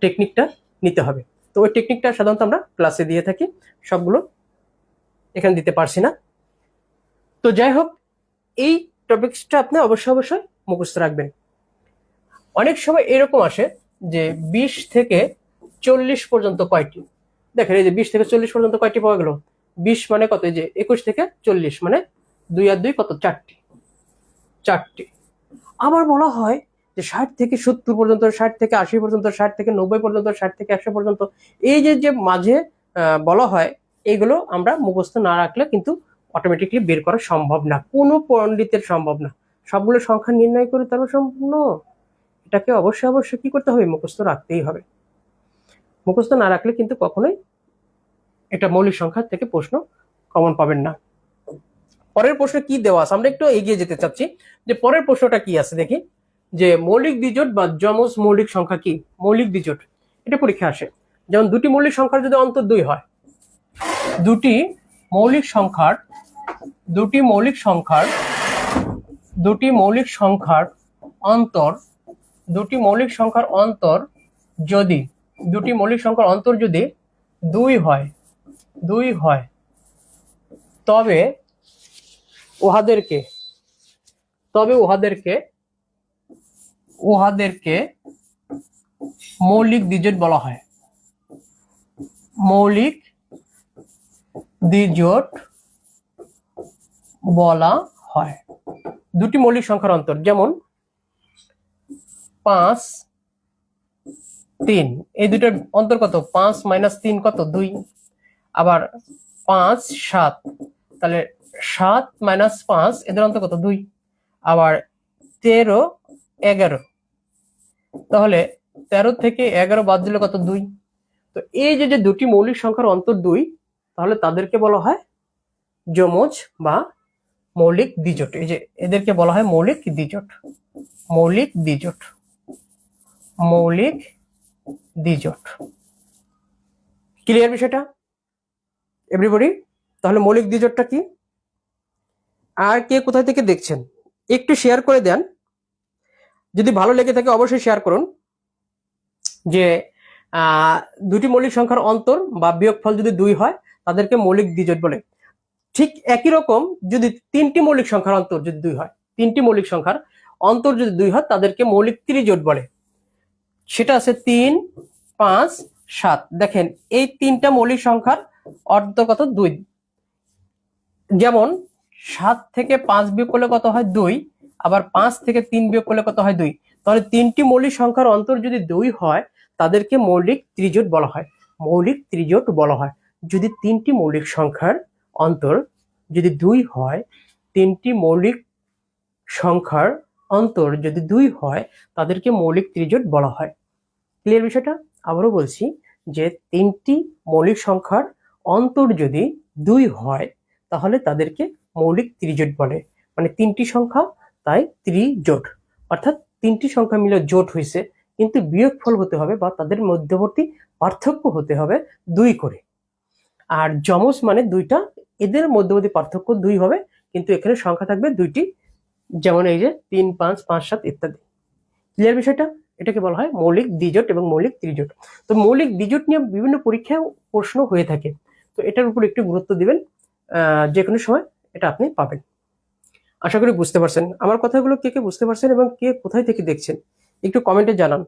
টেকনিকটা নিতে হবে। তো ওই টেকনিকটা সাধারণত আমরা ক্লাসে দিয়ে থাকি, সবগুলো এখানে দিতে পারছি না। তো যাই হোক, এই টপিকসটা আপনি অবশ্যই মুখস্থ রাখবেন। অনেক সময় এরকম আসে যে 20 থেকে 40 পর্যন্ত কয়টি? দেখেন, এই যে 20 থেকে 40 পর্যন্ত কয়টি পাওয়া গেল? 20 মানে কত? এই যে 21 থেকে 40 মানে 2 আর 2 কত? 4টি। আবার বলা হয় যে 60 থেকে 70 পর্যন্ত, 60 থেকে 80 পর্যন্ত, 60 থেকে 90 পর্যন্ত, 60 থেকে 100 পর্যন্ত, এই যে মাঝে বলা হয়, এগুলো আমরা মুখস্থ না রাখলে কিন্তু অটোমেটিকলি বের করা সম্ভব না, কোনো পণ্ডিতের সম্ভব না। সবগুলো সংখ্যা নির্ণয় করে তারপর সম্পূর্ণ, এটাকে অবশ্যই কি করতে হবে? মুখস্থ রাখতেই হবে। মুখস্থ না রাখলে কিন্তু কখনোই এটা মৌলিক সংখ্যা থেকে প্রশ্ন কমন পাবেন না। পরের প্রশ্ন কি দেওয়া আছে, আমরা একটু এগিয়ে যেতে চাচ্ছি যে পরের প্রশ্নটা কি আছে দেখি। যে মৌলিক দ্বিজোট বা যমজ মৌলিক সংখ্যা কি? মৌলিক দ্বিজোট, এটা পরীক্ষা আসে। যেমন দুটি মৌলিক সংখ্যার যদি অন্তর 2 হয়, দুটি মৌলিক সংখ্যার অন্তর যদি 2 হয়, তবে উহাদেরকে মৌলিক দ্বিজোট বলা হয়। মৌলিক দ্বিজোট বলা হয়। দুটি মৌলিক সংখ্যার অন্তর, যেমন 5, 3, এই দুটোর অন্তর কত? 5 - 3 কত? 2। আবার 5, 7, তাহলে 7 - 5 এদের অন্তর কত? 2। আবার 13, 11, তাহলে 13 থেকে 11 বাদ দিলে কত? 2। তো এই যে দুটি মৌলিক সংখ্যার অন্তর 2, তাহলে তাদেরকে বলা হয় যমজ বা মৌলিক দ্বিজোট। এই যে এদেরকে বলা হয় মৌলিক দ্বিজোট। ক্লিয়ার বিষয়টা এভরিবডি? তাহলে মৌলিক দ্বিজোটটা কি? আর কে কোথা থেকে দেখছেন একটু শেয়ার করে দেন, যদি ভালো লেগে থাকে অবশ্যই শেয়ার করুন। যে দুটি মৌলিক সংখ্যার অন্তর বা বিয়োগফল যদি 2 হয় তাদেরকে মৌলিক দ্বিজোট বলে। ঠিক একই রকম যদি তিনটি মৌলিক সংখ্যার অন্তর যদি 2 হয়, তিনটি মৌলিক সংখ্যার অন্তর যদি 2 হয় তাদেরকে মৌলিক ত্রিজোট বলে। সেটা আছে 3, 5, 7। দেখেন এই তিনটা মৌলিক সংখ্যার অন্তর কত? 2। যেমন 7 থেকে 5 বিয়োগ করলে কত হয়? 2। আবার 5 থেকে 3 বিয়োগ করলে কত হয়? 2। তাহলে তিনটি মৌলিক সংখ্যার অন্তর যদি 2 হয় তাদেরকে মৌলিক ত্রিজোট বলা হয়, মৌলিক ত্রিজোট বলা হয়। যদি তিনটি মৌলিক সংখ্যার অন্তর যদি 2 হয়, তিনটি মৌলিক সংখ্যার অন্তর যদি 2 হয় তাদেরকে মৌলিক ত্রিজোট বলা হয়। ক্লিয়ার বিষয়টা? আবারও বলছি যে তিনটি মৌলিক সংখ্যার অন্তর যদি 2 হয় তাহলে তাদেরকে মৌলিক ত্রিজোট বলে। মানে তিনটি সংখ্যা তাই ত্রিজোট, অর্থাৎ তিনটি সংখ্যা মিলে জোট হয়েছে, কিন্তু বিয়োগফল হতে হবে বা তাদের মধ্যবর্তী পার্থক্য হতে হবে 2 করে। আর যমজ মানে দুইটা, এদের মধ্যবর্তী পার্থক্য 2 হবে, কিন্তু এখানে সংখ্যা থাকবে 2টি, যেমন এই যে 3, 5, 5, 7 ইত্যাদি। ক্লিয়ার বিষয়টা? এটাকে বলা হয় মৌলিক দ্বিজোট এবং মৌলিক ত্রিজোট। তো মৌলিক দ্বিজোট নিয়ে বিভিন্ন পরীক্ষায় প্রশ্ন হয়ে থাকে, তো এটার উপর একটু গুরুত্ব দিবেন, যে কোনো সময় এটা আপনি পাবেন। আশা করি বুঝতে পারছেন আমার কথাগুলো, কে কে বুঝতে পারছেন এবং কে কোথায় থেকে দেখছেন একটু কমেন্টে জানান।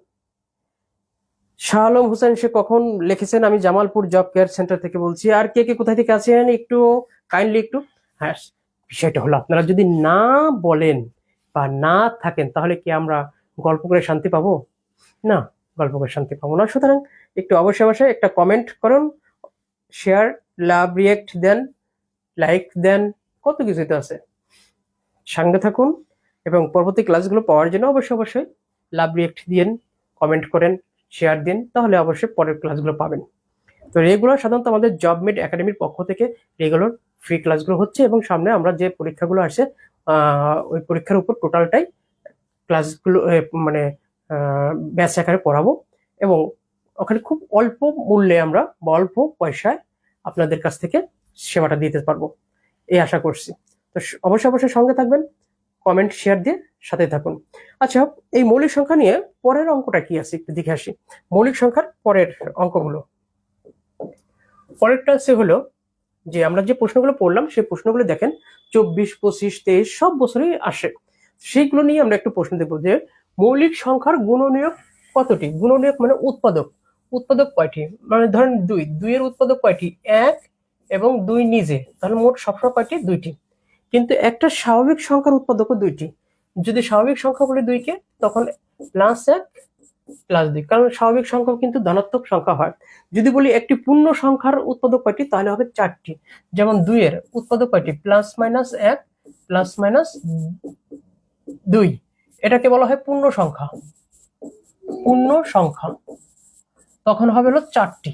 শাহ আলম হোসেন সে কখন লিখেছেন, আমি জামালপুর জব কেয়ার সেন্টার থেকে বলছি। আর কে কে কোথায় থেকে আছেন একটু কাইন্ডলি একটু। হ্যাঁ, বিষয়টা হলো আপনারা যদি না বলেন বা না থাকেন তাহলে কি আমরা গল্প করে শান্তি পাবো? না, গল্প করে শান্তি পাবো না। সুতরাং একটু অবশ্যই অবশ্যই একটা কমেন্ট করুন, শেয়ার, লাভ, রিয়েক্ট দেন, লাইক দেন, কত কিছুই তো আছে। সঙ্গে থাকুন এবং পরবর্তী ক্লাসগুলো পাওয়ার জন্য অবশ্যই অবশ্যই লাভ, রিয়েক্ট দিন, কমেন্ট করেন, শেয়ার দিন, তাহলে অবশ্যই পরের ক্লাসগুলো পাবেন। তো রেগুলার সাধারণত আমাদের জবমেড একাডেমির পক্ষ থেকে রেগুলার ফ্রি ক্লাসগুলো হচ্ছে, এবং সামনে আমরা যে পরীক্ষাগুলো আসে ওই পরীক্ষার উপর টোটালটাই ক্লাসগুলো মানে ব্যাচ আকারে পড়াবো, এবং ওখানে খুব অল্প মূল্যে আমরা বা অল্প পয়সায় আপনাদের কাছ থেকে সেবাটা দিতে পারবো, এই আশা করছি। তো অবশ্যই অবশ্যই সঙ্গে থাকবেন, কমেন্ট শেয়ার দিয়ে সাথে থাকুন। আচ্ছা, এই মৌলিক সংখ্যা নিয়ে পরের অঙ্কটা কি আছে একটু দেখে আসি। মৌলিক সংখ্যার পরের অঙ্কগুলো, পরেরটা আছে হলো যে আমরা যে প্রশ্নগুলো পড়লাম সেই প্রশ্নগুলো দেখেন 24, 25, 23 সব বছরই আসে। সেইগুলো নিয়ে আমরা একটু প্রশ্ন দেখবো যে মৌলিক সংখ্যার গুণনীয়ক কতটি? গুণনীয়ক মানে উৎপাদক, উৎপাদক কয়টি? মানে ধরেন 2 এর উৎপাদক কয়টি? 1 এবং 2 নিজে, তাহলে মোট সবসময় কয়টি? 2টি। কিন্তু একটা স্বাভাবিক সংখ্যার উৎপাদকও 2টি। যদি স্বাভাবিক সংখ্যা বলে 2 কে, তখন +1 +2, কারণ স্বাভাবিক সংখ্যা কিন্তু ধনাত্মক সংখ্যা হয়। যদি বলি একটি পূর্ণ সংখ্যার উৎপাদক কয়টি, তাহলে হবে 4টি। যেমন 2 এর উৎপাদক কয়টি? +-1 +-2, এটাকে বলা হয় পূর্ণ সংখ্যা। পূর্ণ সংখ্যা তখন হবে হলো 4টি,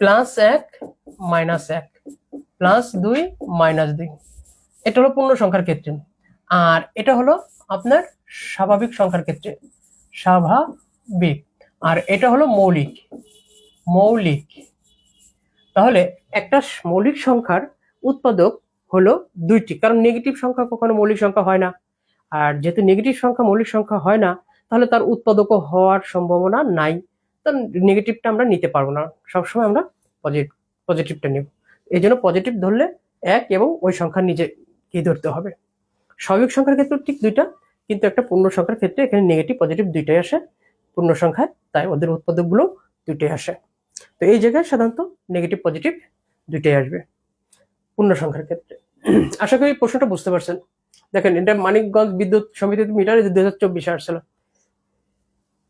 +1 -1 +2 -2, এটা হলো পূর্ণ সংখ্যার ক্ষেত্রে। আর এটা হলো আপনার স্বাভাবিক সংখ্যার ক্ষেত্রে, স্বাভাবিক। আর এটা হলো মৌলিক, মৌলিক। তাহলে একটা মৌলিক সংখ্যার উৎপাদক হলো 2টি, কারণ নেগেটিভ সংখ্যা কখনো মৌলিক সংখ্যা হয় না। আর যেহেতু নেগেটিভ সংখ্যা মৌলিক সংখ্যা হয় না, তাহলে তার উৎপাদকও হওয়ার সম্ভাবনা নাই। তার নেগেটিভটা আমরা নিতে পারবো না, সবসময় আমরা পজিটিভটা নেব। এই জন্য পজিটিভ ধরলে 1 এবং ওই সংখ্যা নিজেকে ধরতে হবে। স্বাভাবিক সংখ্যার ক্ষেত্রে ঠিক 2টা, কিন্তু একটা পূর্ণ সংখ্যার ক্ষেত্রে এখানে নেগেটিভ পজিটিভ 2টাই আসে পূর্ণ সংখ্যায়, তাই ওদের উৎপাদকগুলো 2টাই আসে। তো এই জায়গায় সাধারণত নেগেটিভ পজিটিভ 2টাই আসবে পূর্ণ সংখ্যার ক্ষেত্রে। আশা করি প্রশ্নটা বুঝতে পারছেন। দেখেন এটা মানিকগঞ্জ বিদ্যুৎ সমিতি মিটার 2024 আসছিল।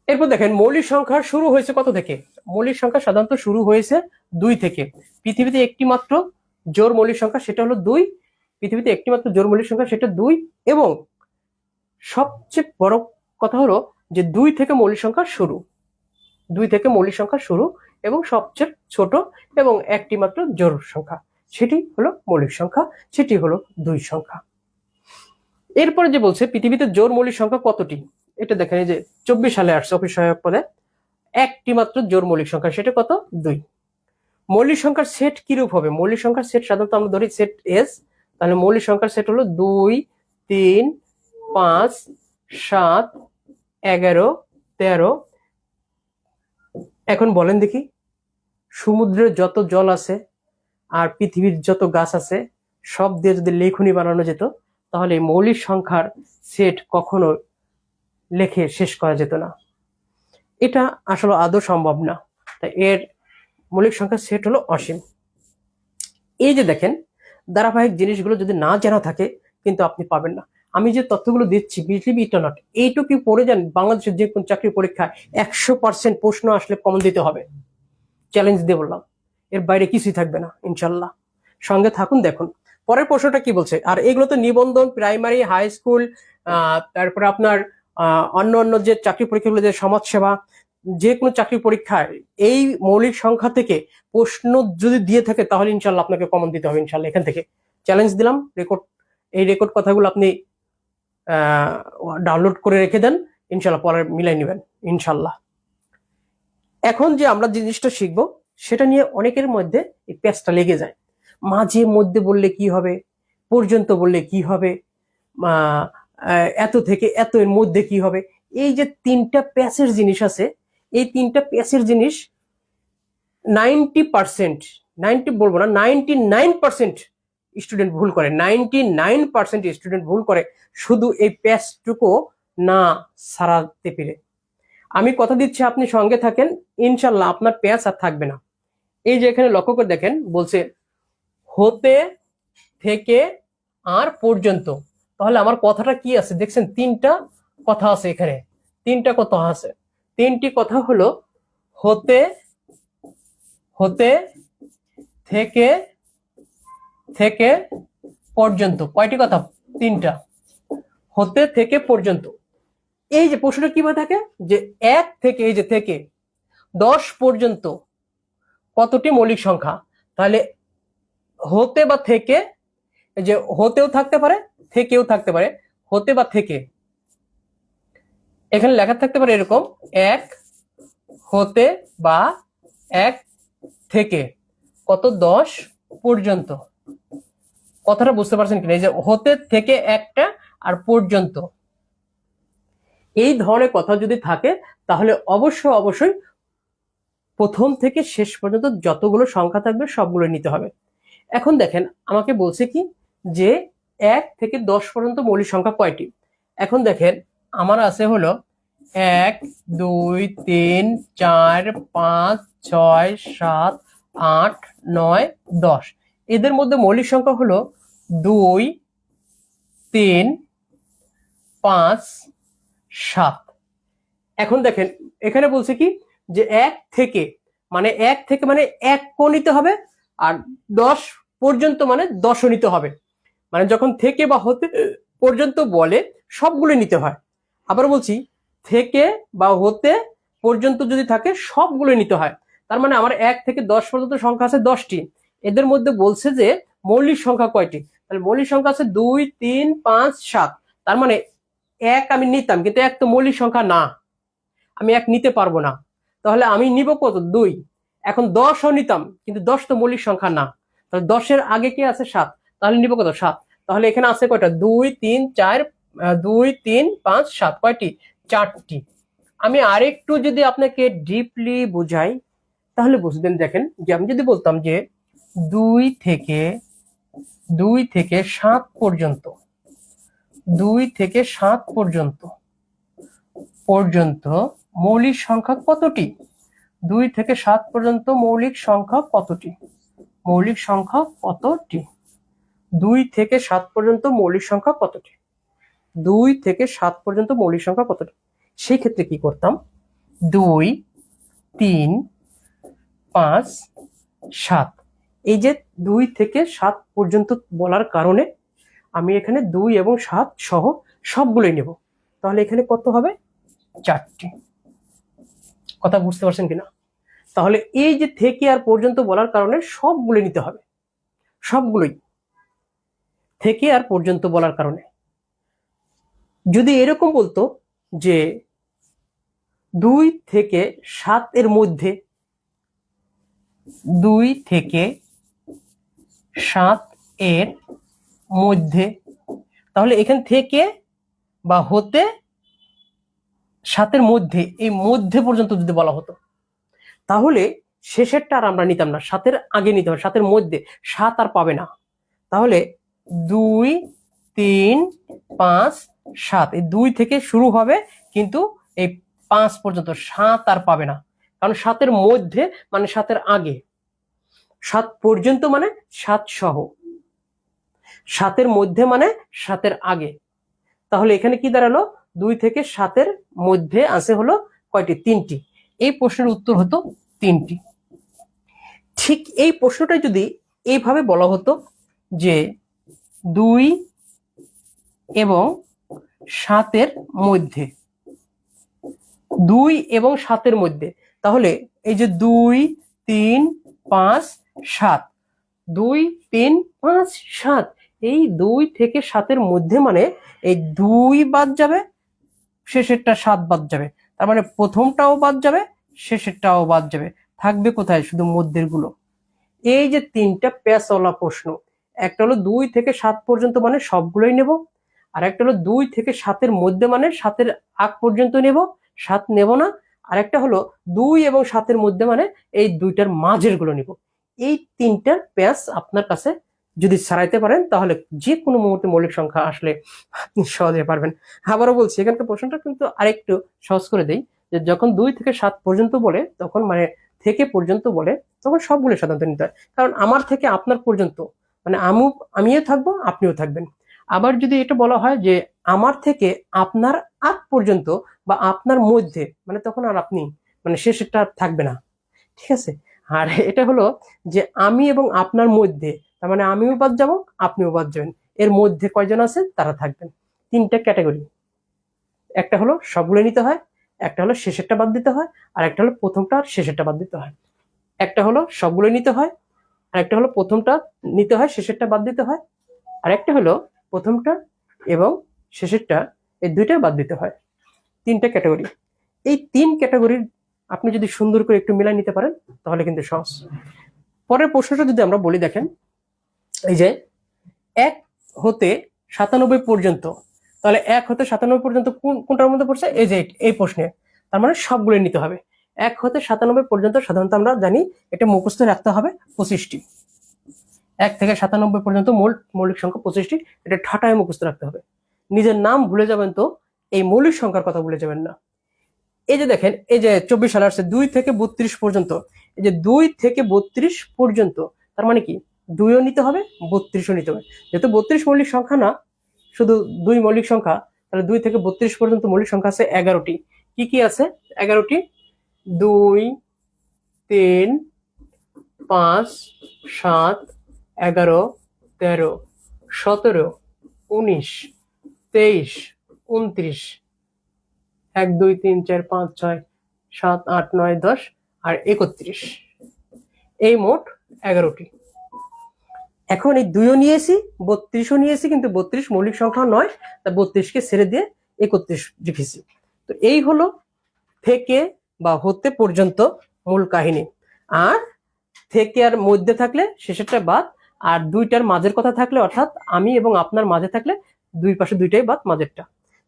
এরপর দেখেন মৌলিক সংখ্যা শুরু হয়েছে কত থেকে? মৌলিক সংখ্যা সাধারণত শুরু হয়েছে 2 থেকে। পৃথিবীতে একটি মাত্র জোড় মৌলিক সংখ্যা, সেটা হলো 2। পৃথিবীতে একটি মাত্র জোড় মৌলিক সংখ্যা, সেটা 2। এবং সবচেয়ে বড় কথা হলো যে 2 থেকে মৌলিক সংখ্যা শুরু, 2 থেকে মৌলিক সংখ্যা শুরু, এবং সবচেয়ে ছোট এবং একটি মাত্র জোড় সংখ্যা, সেটি হলো মৌলিক সংখ্যা, সেটি হলো 2 সংখ্যা। এরপরে যে বলছে পৃথিবীতে জোড় মৌলিক সংখ্যা কতটি, এটা দেখেন এই যে 24 সালে আসছে অফিস সহায়ক পদে, একটি মাত্র জোড় মৌলিক সংখ্যা, সেটা কত? 2। মৌলিক সংখ্যার সেট কিরূপ হবে? মৌলিক সংখ্যার সেট সাধারণত আমরা ধরি সেট এস, তাহলে মৌলিক সংখ্যার সেট হলো 2, 3, 5, 7, 11, 13, এখন বলেন দেখি, সমুদ্রের যত জল আছে আর পৃথিবীর যত গাছ আছে সব দিয়ে যদি লেখনি বানানো যেত, তাহলে এই মৌলিক সংখ্যার সেট কখনো লেখে শেষ করা যেত না। এটা আসলে আদৌ সম্ভব না। তাই এর মৌলিক সংখ্যার সেট হলো অসীম। এই যে দেখেন, ধারাবাহিক জিনিসগুলো যদি না জানা থাকে কিন্তু আপনি পাবেন না। আমি যে তথ্যগুলো দিচ্ছি, বিলিভ ইট অর নট, এইটুকু পড়ে যান, বাংলাদেশের যে কোন চাকরি পরীক্ষায় 100% প্রশ্ন আসলে কমন দিতে হবে। চ্যালেঞ্জ দিয়ে বললাম, এর বাইরে কিছুই থাকবে না ইনশাল্লাহ। সঙ্গে থাকুন, দেখুন পরের প্রশ্নটা কি বলছে। আর এগুলো তো নিবন্ধন, প্রাইমারি, হাই স্কুল, তারপরে আপনার অন্য অন্য যে চাকরি পরীক্ষাগুলো, যে সমাজসেবা, যে কোনো চাকরি পরীক্ষায় এই মৌলিক সংখ্যা থেকে প্রশ্ন যদি দিয়ে থাকে তাহলে ইনশাল্লাহ আপনাকে কমন দিতে হবে ইনশাল্লাহ। এখান থেকে চ্যালেঞ্জ দিলাম। এই রেকর্ড কথাগুলো আপনি ডাউনলোড করে রেখে দেন, ইনশাল্লাহ পরে মিলাই নেবেন ইনশাল্লাহ। এখন যে আমরা জিনিসটা শিখবো সেটা নিয়ে অনেকের মধ্যে এই প্যাচটা লেগে যায়। মাঝে মধ্যে বললে কি হবে, পর্যন্ত বললে কি হবে, এত থেকে এত এর মধ্যে কি হবে। এই যে তিনটা প্যাচের জিনিস আছে, এই তিনটা প্যাচের জিনিস 90%, 90 বলবো না, 99% স্টুডেন্ট ভুল করে। 99% স্টুডেন্ট ভুল করে শুধু এই প্যাচটুকু না সারাতে পেরে। আমি কথা দিচ্ছি, আপনি সঙ্গে থাকেন, ইনশাল্লাহ আপনার প্যাচ আর থাকবে না। এই যে এখানে লক্ষ্য করে দেখেন, বলছে হতে থেকে আর পর্যন্ত। তাহলে আমার কথাটা কি আছে দেখছেন, তিনটা কথা আছে এখানে, তিনটা কথা আছে। তিনটি কথা হলো হতে, হতে থেকে, থেকে পর্যন্ত। কয়টি কথা? তিনটা। হতে থেকে পর্যন্ত। এই যে প্রশ্নটা কিভাবে থাকে যে 1 থেকে, এই যে থেকে 10 পর্যন্ত কতটি মৌলিক সংখ্যা। তাহলে হতে বা থেকে, এই যে হতেও থাকতে পারে থেকেও থাকতে পারে, হতে বা থেকে এখানে লেখা থাকতে পারে এরকম 1 হতে বা 1 থেকে কত 10 পর্যন্ত। কথাটা বুঝতে পারছেন কিনা? এই যে হতে থেকে একটা আর পর্যন্ত, এই ধরনের কথা যদি থাকে তাহলে অবশ্যই প্রথম থেকে শেষ পর্যন্ত যতগুলো সংখ্যা থাকবে সবগুলো নিতে হবে। এখন দেখেন আমাকে বলছে কি যে 1 থেকে 10 পর্যন্ত মৌলিক সংখ্যা কয়টি। এখন দেখেন আমার আছে হলো 1 2 3 4 5 6 7 8 9 10। এদের মধ্যে মৌলিক সংখ্যা হলো 2 3 5 7। এখন দেখেন এখানে বলছে কি যে 1 থেকে মানে 1 থেকে মানে 1 কো নিতে হবে, আর 10 পর্যন্ত মানে 10 নিতে হবে। মানে যখন থেকে বা হতে পর্যন্ত বলে সবগুলো নিতে হয়। আবার বলছি, থেকে বা হতে পর্যন্ত যদি থাকে সবগুলো নিতে হয়। তার মানে আমার 1 থেকে 10 পর্যন্ত সংখ্যা আছে 10টি। এদের মধ্যে বলছে যে মৌলিক সংখ্যা কয়টি। তাহলে মৌলিক সংখ্যা আছে 2 3 5 7। তার মানে 1 আমি নিতাম, কিন্তু 1 তো মৌলিক সংখ্যা না, আমি 1 নিতে পারবো না। তাহলে আমি নিব কত? 2। এখন 10ও নিতাম, কিন্তু 10 তো মৌলিক সংখ্যা না। তাহলে 10-এর আগে কি আছে? 7। তাহলে নিব কত? 7। তাহলে এখানে আছে কয়টা? 2 3 4 2 3 5 7। কয়টি? 4টি। আমি আরেকটু যদি আপনাকে ডিপলি বুঝাই তাহলে বুঝবেন। দেখেন যে আমি যদি বলতাম যে 2 থেকে 7 পর্যন্ত, 2 থেকে 7 পর্যন্ত মৌলিক সংখ্যা কতটি? 2 থেকে 7 পর্যন্ত মৌলিক সংখ্যা কতটি? মৌলিক সংখ্যা কতটি? 2 থেকে 7 পর্যন্ত মৌলিক সংখ্যা কতটি? 2 থেকে 7 পর্যন্ত মৌলিক সংখ্যা কতটি? সেই ক্ষেত্রে কি করতাম? 2 3 5 7। এই যে 2 থেকে 7 পর্যন্ত বলার কারণে আমি এখানে 2 এবং 7 সহ সবগুলোই নেব। তাহলে এখানে কত হবে? 4টি। কথা বুঝতে পারছেন কিনা? তাহলে এই যে থেকে আর পর্যন্ত বলার কারণে সবগুলো নিতে হবে, সবগুলোই থেকে আর পর্যন্ত বলার কারণে। যদি এরকম বলতো যে 2 থেকে 7 এর মধ্যে, 2 থেকে 7 এর মধ্যে, তাহলে এখান থেকে বা হতে 7 এর মধ্যে, এই মধ্যে পর্যন্ত যদি বলা হতো তাহলে শেষেরটা আর আমরা নিতাম না, 7-এর আগে নিতে হবে, 7-এর মধ্যে। 7 আর পাবে না, তাহলে 2, 3, 5, 7, এই 2 থেকে শুরু হবে, কিন্তু এই 5 পর্যন্ত 7 আর পাবে না, কারণ 7-এর মধ্যে মানে 7-এর আগে, 7 পর্যন্ত মানে 7 সহ, 7-এর মধ্যে মানে 7-এর আগে। তাহলে এখানে কি দাঁড়ালো, 2 থেকে 7-এর মধ্যে আছে হলো কয়টি, 3টি। এই প্রশ্নের উত্তর হতো 3টি। ঠিক এই প্রশ্নটা যদি এইভাবে বলা হতো যে 2 এবং 7-এর মধ্যে, 2 এবং 7-এর মধ্যে, তাহলে এই যে 2, 3, 5, 7, 2, 3, 5, 7, এই 2 থেকে 7-এর মধ্যে মানে এই 2 বাদ যাবে, শেষেরটা 7 বাদ যাবে, তার মানে প্রথমটাও বাদ যাবে, শেষেরটাও বাদ যাবে, থাকবে কোথায়, শুধু মধ্যের গুলো। এই যে 3টা প্যাচওয়ালা প্রশ্ন, একটা হলো 2 থেকে 7 পর্যন্ত মানে সবগুলোই নেব, আর একটা হলো 2 থেকে 7-এর মধ্যে মানে 7-এর আগ পর্যন্ত নেব, 7 নেব না, আর একটা হলো 2 এবং 7-এর মধ্যে মানে এই দুইটার মাঝের গুলো নিব। এই 3টার প্যাচ আপনার কাছে যদি ছাড়াইতে পারেন, তাহলে যে কোনো মুহূর্তে মৌলিক সংখ্যা আসলে আপনি সহজে পারবেন। আবারও বলছি, এখানকার প্রশ্নটা কিন্তু আরেকটু সহজ করে দেই, যে যখন 2 থেকে 7 পর্যন্ত বলে, তখন মানে থেকে পর্যন্ত বলে, তখন সবগুলো সাধারণত নিতে হয়, কারণ আমার থেকে আপনার পর্যন্ত মানে আমিও থাকবো, আপনিও থাকবেন। আবার যদি এটা বলা হয় যে আমার থেকে আপনার আগ পর্যন্ত বা আপনার মধ্যে, মানে তখন আর আপনি মানে শেষেরটা থাকবে না, ঠিক আছে। আর এটা হলো যে আমি এবং আপনার মধ্যে, তার মানে আমিও বাদ যাব, আপনিও বাদ যাবেন, এর মধ্যে কয়জন আছে তারা থাকবেন। 3টা ক্যাটাগরি, একটা হলো সবগুলো নিতে হয়, একটা হলো শেষেরটা বাদ দিতে হয়, আর একটা হলো প্রথমটা আর শেষেরটা বাদ দিতে হয়। একটা হলো সবগুলো নিতে হয়, আর একটা হলো প্রথমটা নিতে হয়, শেষেরটা বাদ দিতে হয়, আর একটা হলো প্রথমটা এবং শেষেরটা, এই দুইটা বাদ দিতে হয়। 3টা ক্যাটাগরি, এই 3 ক্যাটাগরির আপনি যদি সুন্দর করে একটু মিলাই নিতে পারেন, তাহলে কিন্তু সহজ। পরের প্রশ্নটা যদি আমরা বলি, দেখেন এই যে 1 হতে 97 পর্যন্ত, তাহলে 1 হতে 97 পর্যন্ত কোনটার মধ্যে পড়ছে, এই যে এই প্রশ্নে, তার মানে সবগুলো নিতে হবে। 1 হতে 97 পর্যন্ত সাধারণত আমরা জানি এটা মুখস্থ রাখতে হবে 25টি। 1 থেকে 97 পর্যন্ত মৌলিক সংখ্যা 25টি, এটা ঠাটায় মুখস্থ রাখতে হবে। নিজের নাম ভুলে যাবেন তো এই মৌলিক সংখ্যার কথা ভুলে যাবেন না। এই যে দেখেন, এই যে 24 সাল আসছে 2 থেকে 32 পর্যন্ত, এই যে 2 থেকে 32 পর্যন্ত, তার মানে কি 2ও নিতে হবে, 32ও নিতে হবে। যেহেতু 32 মৌলিক সংখ্যা না, শুধু 2 মৌলিক সংখ্যা, তাহলে 2 থেকে 32 পর্যন্ত মৌলিক সংখ্যা আছে 11টি। কি কি আছে 11টি? 2, 3, 5, 7, 11, 13, 17, 19, 23, 29, 1, 2, 3, 4, 5, 6, 7, 8, 9, 10 আর 31, এই মোট 11টি। এখন এই 2ও নিয়েছি, 32ও নিয়েছি, কিন্তু 32 মৌলিক সংখ্যা নয়, তা 32কে ছেড়ে দিয়ে 31 লিখেছি। তো এই হলো থেকে বা হতে পর্যন্ত মূল কাহিনী। আর থেকে আর মধ্যে থাকলে শেষেরটা বাদ, আর দুইটার মাঝের কথা থাকলে, অর্থাৎ আমি এবং আপনার মাঝে থাকলে দুই পাশে দুইটাই বাদ, মাঝেরটা।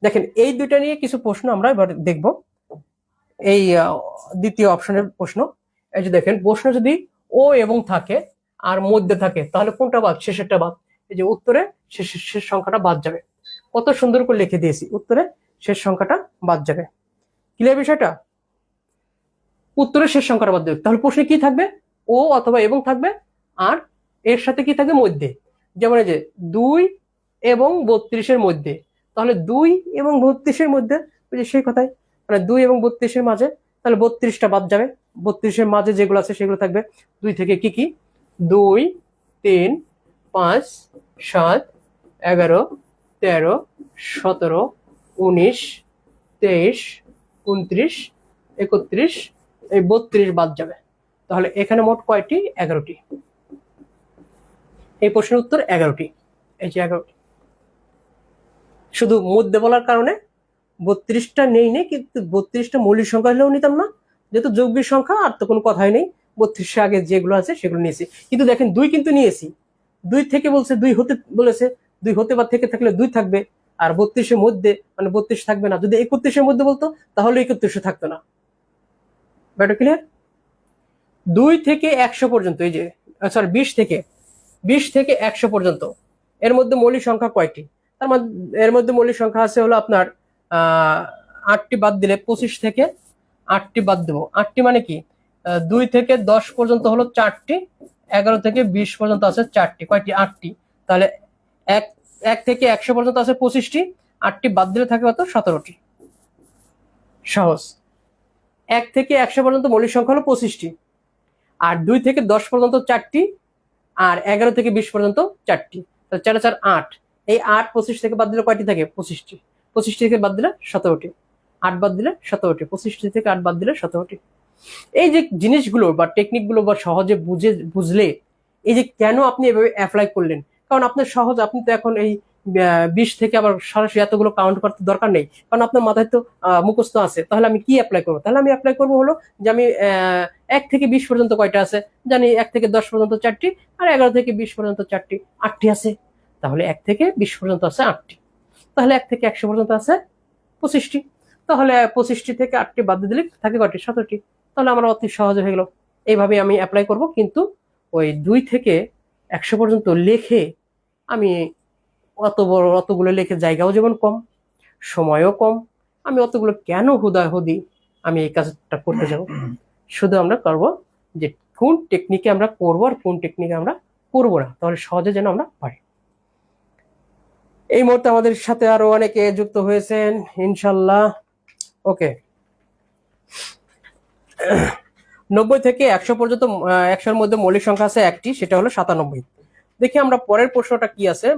দেখেন এই দুইটা নিয়ে কিছু প্রশ্ন আমরা এবার দেখব। এই দ্বিতীয় অপশনের প্রশ্ন, এই যে দেখেন, প্রশ্ন যদি ও এবং থাকে আর মধ্যে থাকে, তাহলে কোনটা বাদ, শেষেরটা বাদ। এই যে উত্তরে শেষ সংখ্যাটা বাদ যাবে, কত সুন্দর করে লিখে দিয়েছি, উত্তরে শেষ সংখ্যাটা বাদ যাবে। ক্লিয়ার বিষয়টা? উত্তরের শেষ সংখ্যাটা বাদ দেবে, তাহলে প্রশ্নে কি থাকবে, ও অথবা এবং থাকবে, আর এর সাথে কি থাকবে, মধ্যে। যেমন এই যে 2 এবং 32-এর মধ্যে, তাহলে 2 এবং 32-এর মধ্যে, ওই যে সেই কথাই, মানে 2 এবং 32-এর মাঝে, তাহলে 32টা বাদ যাবে, 32-এর মাঝে যেগুলো আছে সেগুলো থাকবে। 2 থেকে কি কি, 2, 3, 5, 7, 11, 13, 17, 19, 23, 29, 31, এই 32 বাদ যাবে। তাহলে এখানে মোট কয়টি, 11টি। এই প্রশ্নের উত্তর 11টি। এই যে 11টি, শুধু মধ্যে বলার কারণে 32টা নেই, কিন্তু 32টা মৌলিক সংখ্যা হলেও নিতাম না, যেহেতু যৌগিক সংখ্যা, আর তো কোনো কথাই নেই, 32-এর আগে যেগুলো আছে সেগুলো নিয়েছি। কিন্তু দেখেন 2 কিন্তু নিয়েছি, 2 থেকে বলছে, 2 হতে বলেছে, 2 হতে বা থেকে থাকলে 2 থাকবে, আর 32-এর মধ্যে মানে 32 থাকবে না। যদি 31-এর মধ্যে বলতো, তাহলে 31 থাকতো না। ব্যাপারটা ক্লিয়ার? 2 থেকে 100 পর্যন্ত, এই যে সরি 20 থেকে 100 পর্যন্ত, এর মধ্যে মৌলিক সংখ্যা কয়টি? তার মধ্যে এর মধ্যে মৌলিক সংখ্যা আছে হলো আপনার 8টি বাদ দিলে 25 থেকে 8টি বাদ দেবো। 8টি মানে কি? 2 থেকে 10 পর্যন্ত হলো 4টি, 11 থেকে 20 পর্যন্ত আছে 4টি, কয়টি? 8টি। তাহলে এক থেকে 100 পর্যন্ত আছে 25টি, 8টি বাদ দিলে থাকে কত? 17টি। সহজ। 1 থেকে 100 পর্যন্ত মৌলিক সংখ্যা হলো 25টি, আর 2 থেকে 10 পর্যন্ত 4টি, আর 11 থেকে 20 পর্যন্ত 4টি। 4 4 8, এই 8 25 থেকে বাদ দিলে কয়টি থাকে? 25টি। 25 থেকে বাদ দিলে 17টি, 8 বাদ দিলে 17টি, 25 থেকে 8 বাদ দিলে 17টি। এই যে জিনিসগুলো বা টেকনিকগুলো বা সহজে বুঝলে, এই যে কেন আপনি এভাবে অ্যাপ্লাই করলেন, কারণ আপনার সহজ, আপনি তো এখন এই 20 থেকে আবার সরাসরি এতগুলো কাউন্ট করতে দরকার নেই, কারণ আপনার মাথায় তো মুখস্থ আছে। তাহলে আমি কি অ্যাপ্লাই করবো? তাহলে আমি অ্যাপ্লাই করবো হলো যে আমি 1 থেকে 20 পর্যন্ত কয়টা আছে জানি, 1 থেকে 10 পর্যন্ত 4টি, আর 11 থেকে 20 পর্যন্ত 4টি, 8টি আছে। তাহলে 1 থেকে 20 পর্যন্ত আছে 8টি, তাহলে 1 থেকে 100 পর্যন্ত আছে 25টি। তাহলে 25টি থেকে 8টি বাদ দিলে থাকে কয়টি? 17টি। তাহলে আমার অতি সহজ হয়ে গেল। এইভাবে আমি অ্যাপ্লাই করব, কিন্তু ওই 2 থেকে 100 পর্যন্ত লেখে আমি অতগুলো লেখে জায়গাও যেমন কম, সময়ও কম, আমি অতগুলো কেন হুদাহুদি আমি এই কাজটা করতে যাব? শুধু আমরা করব যে কোন টেকনিকে আমরা করব আর কোন টেকনিকে আমরা করবো না, তাহলে সহজে যেন আমরা পারি। এই মুহূর্তে আমাদের সাথে আরো অনেকে যুক্ত হয়েছেন ইনশাল্লাহ। ওকে, 90 থেকে 100 পর্যন্ত 100-এর মধ্যে মৌলিক সংখ্যা আছে একটি, সেটা হলো 97। দেখি আমরা পরের প্রশ্নটা কি আছে।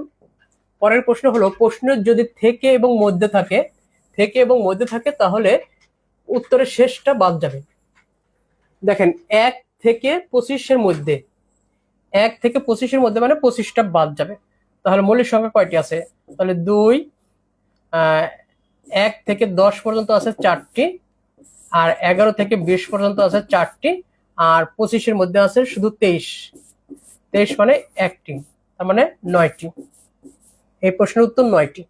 পরের প্রশ্ন হলো, প্রশ্নের যদি থেকে এবং মধ্যে থাকে তাহলে উত্তরের শেষটা বাদ যাবে। দেখেন, 1 থেকে 25-এর মধ্যে, 1 থেকে 25-এর মধ্যে মানে 25টা বাদ যাবে। তাহলে মৌলিক সংখ্যা কয়টি আছে? তাহলে 2, 1 থেকে 10 পর্যন্ত আছে 4টি, আর 11 থেকে 20 পর্যন্ত আছে 4টি, আর 25-এর মধ্যে আছে শুধু 23 মানে 1টি, তার মানে 9টি। এই প্রশ্নের উত্তর 9টি।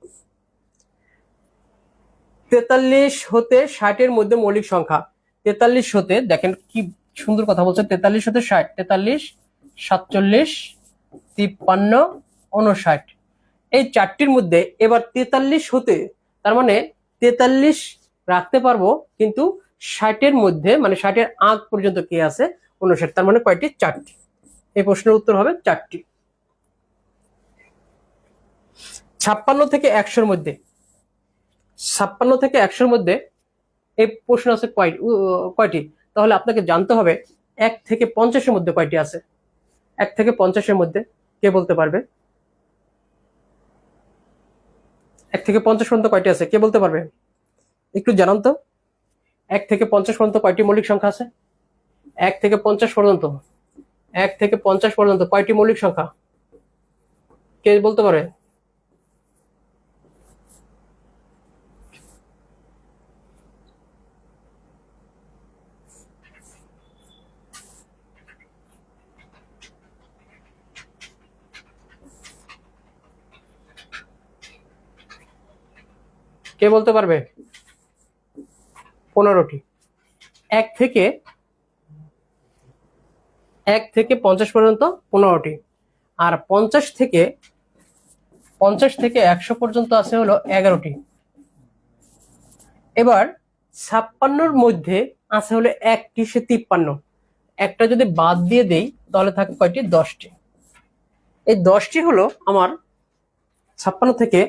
43 হতে 60-এর মধ্যে মৌলিক সংখ্যা। 43 হতে, দেখেন কি সুন্দর কথা বলছে, 43 হতে 60, 43, 47, 53, 59, এই 4টির মধ্যে এবার 43 হতে, তার মানে 43 রাখতে পারবো, কিন্তু 60-এর মধ্যে মানে 60-এর আগ পর্যন্ত কে আছে? 59, তার মানে কয়টি? 4টি। এই প্রশ্নের উত্তর হবে 4টি। 56 থেকে 100-এর মধ্যে, 56 থেকে 100-এর মধ্যে এই প্রশ্ন আছে কয়টি? তাহলে আপনাকে জানতে হবে 1 থেকে 50-এর মধ্যে কয়টি আছে। 1 থেকে 50-এর মধ্যে কে বলতে পারবে? 1 থেকে 50 পর্যন্ত কয়টি আছে কে বলতে পারবে? একটু জানান তো। 1 থেকে 50 পর্যন্ত কয়টি মৌলিক সংখ্যা আছে? 1 থেকে 50 পর্যন্ত, 1 থেকে 50 পর্যন্ত কয়টি মৌলিক সংখ্যা কে বলতে পারে? কে বলতে পারবে? 15টি। 1 থেকে 50 পর্যন্ত 15টি, আর 50 থেকে 100 পর্যন্ত আছে হলো 11টি। এবার 56-র মধ্যে আছে হলো 1টি, সে 53। একটা যদি বাদ দিয়ে দেই তাহলে থাকে কয়টি? 10টি। এই 10টি হলো আমার 56 থেকে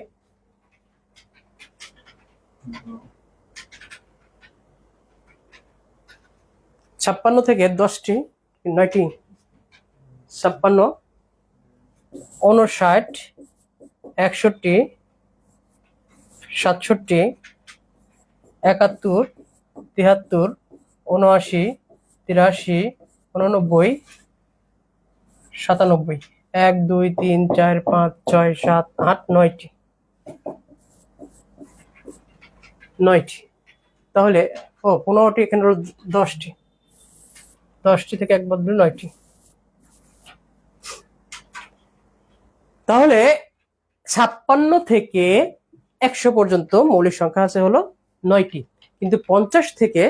10টি, 9টি, 56, 59, 61, 67, 71, 73, 79, 83, 89, 97, 1 2 3 4 5 6 7 8 9টি, 9টি। তাহলে 15টি, এখানে 10টি, 10টি থেকে এক বাদ দিলে 9টি। তাহলে 56 থেকে 100 পর্যন্ত মৌলিক সংখ্যা আছে হলো 9টি, কিন্তু 50 থেকে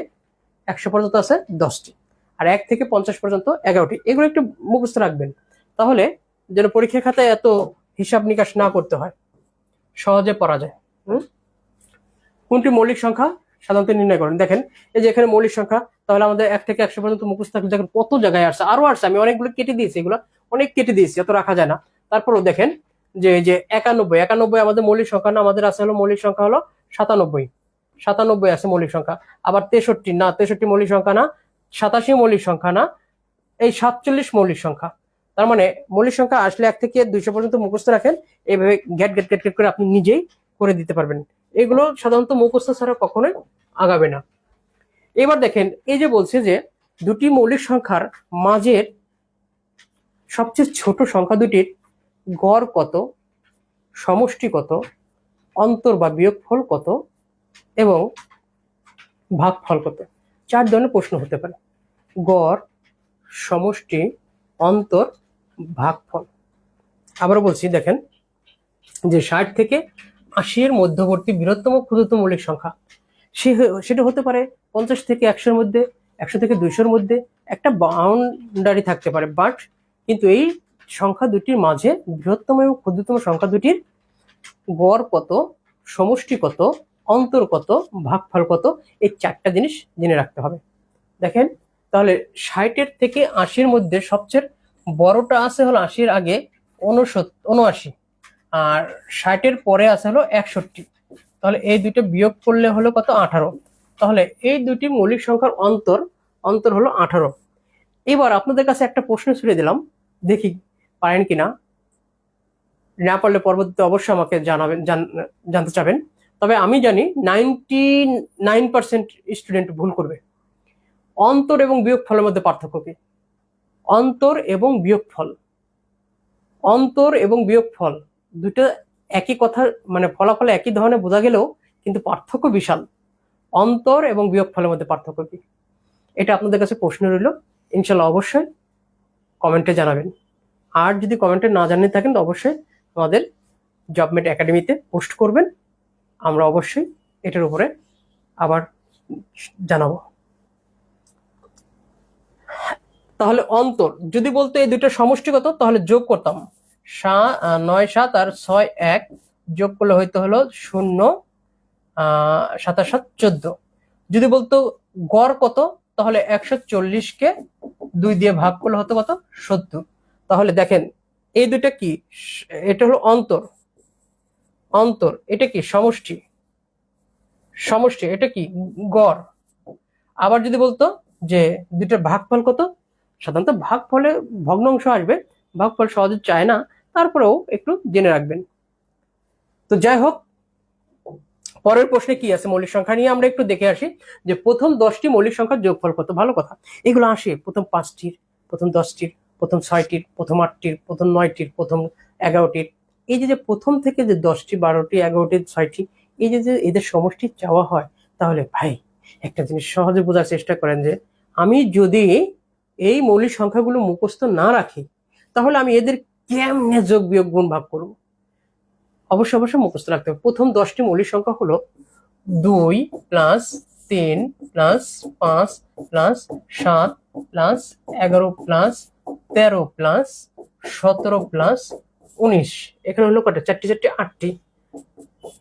100 পর্যন্ত আছে 10টি। আর 1 থেকে 50 পর্যন্ত 11টি। এগুলো একটু মুখস্থ রাখবেন, তাহলে যেন পরীক্ষা খাতায় এত হিসাব নিকাশ না করতে হয়, সহজে পড়া যায়। কোনটি মৌলিক সংখ্যা সাধারণত নির্ণয় করেন? দেখেন এই যে এখানে মৌলিক সংখ্যা, তাহলে আমাদের 1 থেকে 100 পর্যন্ত মুখস্থ থাকলে দেখেন কত জায়গায় আসছে, আরো আসছে, আমি অনেকগুলো কেটে দিয়েছি, এগুলো অনেক কেটে দিয়েছি, এত রাখা যায় না। তারপরেও দেখেন যে এই যে 91 আমাদের মৌলিক সংখ্যা না, আমাদের আছে হলো মৌলিক সংখ্যা হলো 97 আছে মৌলিক সংখ্যা। আবার 63 না, 63 মৌলিক সংখ্যা না, 87 মৌলিক সংখ্যা না, এই 47 মৌলিক সংখ্যা। তার মানে মৌলিক সংখ্যা আসলে 1 থেকে 200 পর্যন্ত মুখস্থ রাখেন, এইভাবে গ্যাট গ্যাট গ্যাট গ্যাট করে আপনি নিজেই করে দিতে পারবেন। এগুলো সাধারণত মুখস্থ ছাড়া কখনোই আগাবে না। এবার দেখেন এই যে বলছে যে দুটি মৌলিক সংখ্যার মাঝের সবচেয়ে ছোট সংখ্যা দুটির গড় কত, সমষ্টি কত, অন্তর বা বিয়োগফল কত এবং ভাগফল কত। 4 ধরনের প্রশ্ন হতে পারে: গড়, সমষ্টি, অন্তর, ভাগফল। আবারও বলছি, দেখেন যে 60 থেকে 80 এর মধ্যবর্তী বৃহত্তম ক্ষুদ্রতম মৌলিক সংখ্যা, সেটা হতে পারে 50 থেকে 100 এর মধ্যে, 100 থেকে 200 এর মধ্যে, একটা বাউন্ডারি থাকতে পারে। বাট কিন্তু এই সংখ্যা দুটির মাঝে বৃহত্তম এবং ক্ষুদ্রতম সংখ্যা দুটির গড় কত, সমষ্টি কত, অন্তর কত, ভাগফল কত, এই 4টা জিনিস জেনে রাখতে হবে। দেখেন তাহলে 60 থেকে 80 এর মধ্যে সবচেয়ে বড়টা আছে হলো 80 এর আগে 79, আর 60 এর পরে আছে হলো 61। তাহলে এই দুটো বিয়োগ করলে হলো কত? 18। তাহলে এই দুটি মৌলিক সংখ্যার অন্তর হলো 18। এবার আপনাদের কাছে একটা প্রশ্ন ছুড়ে দিলাম, দেখি পারেন কিনা। না পারলে পরবর্তীতে অবশ্যই আমাকে জানতে চাবেন। তবে আমি জানি 99% স্টুডেন্ট ভুল করবে। অন্তর এবং বিয়োগফলের মধ্যে পার্থক্য কি? অন্তর এবং বিয়োগফল দুটো একই কথা, মানে ফলাফল একই ধরনের বোঝা গেলেও কিন্তু পার্থক্য বিশাল। অন্তর এবং বিয়োগফলের মধ্যে পার্থক্য কি? এটা আপনাদের কাছে প্রশ্ন রইল, ইনশাল্লাহ অবশ্যই কমেন্টে জানাবেন। আর যদি কমেন্টে না জানিয়ে থাকেন তো অবশ্যই আমাদের জবমেট একাডেমিতে পোস্ট করবেন, আমরা অবশ্যই এটার উপরে আবার জানাবো। তাহলে অন্তর যদি বলতো এই দুটো সমষ্টিগত, তাহলে যোগ করতাম 9 7 আর 6 1, যোগ করলে হয়তো হলো 0 7 7 14। যদি বলতো গড় কত, তাহলে 140কে 2 দিয়ে ভাগ করলে হতো কত? 70। তাহলে দেখেন এই দুটা কি? এটা হলো অন্তর, এটা কি? সমষ্টি, এটা কি? গড়। আবার যদি বলতো যে দুটার ভাগফল কত, সাধারণত ভাগফলে ভগ্নাংশ আসবে, ভাগফল সহজে চায় না, তারপরেও একটু জেনে রাখবেন। তো যাই হোক, পরের প্রশ্নে কি আছে মৌলিক সংখ্যা নিয়ে আমরা একটু দেখে আসি যে প্রথম 10টি মৌলিক সংখ্যার যোগফল কত। ভালো কথা, এগুলো আসে প্রথম 5টির, প্রথম 10টির, প্রথম 6টির, প্রথম 8টির, প্রথম 9টির, প্রথম 11টির। এই যে প্রথম থেকে যে 10টি, 12টি, 11টি, 6টি, এই যে এদের সমষ্টি চাওয়া হয়, তাহলে ভাই একটা জিনিস সহজে বোঝার চেষ্টা করেন যে আমি যদি এই মৌলিক সংখ্যাগুলো মুখস্থ না রাখি, তাহলে আমি এদের কেমনে যোগ বিয়োগ গুণ ভাগ করব? অবশ্যই মুখস্থ রাখতে হবে। প্রথম 10টি মৌলিক সংখ্যা হলো 2 + 3 + 5 + 7 + 11 + 13 + 17 + 19। এখানে হলো কটা? 4টি 8টি,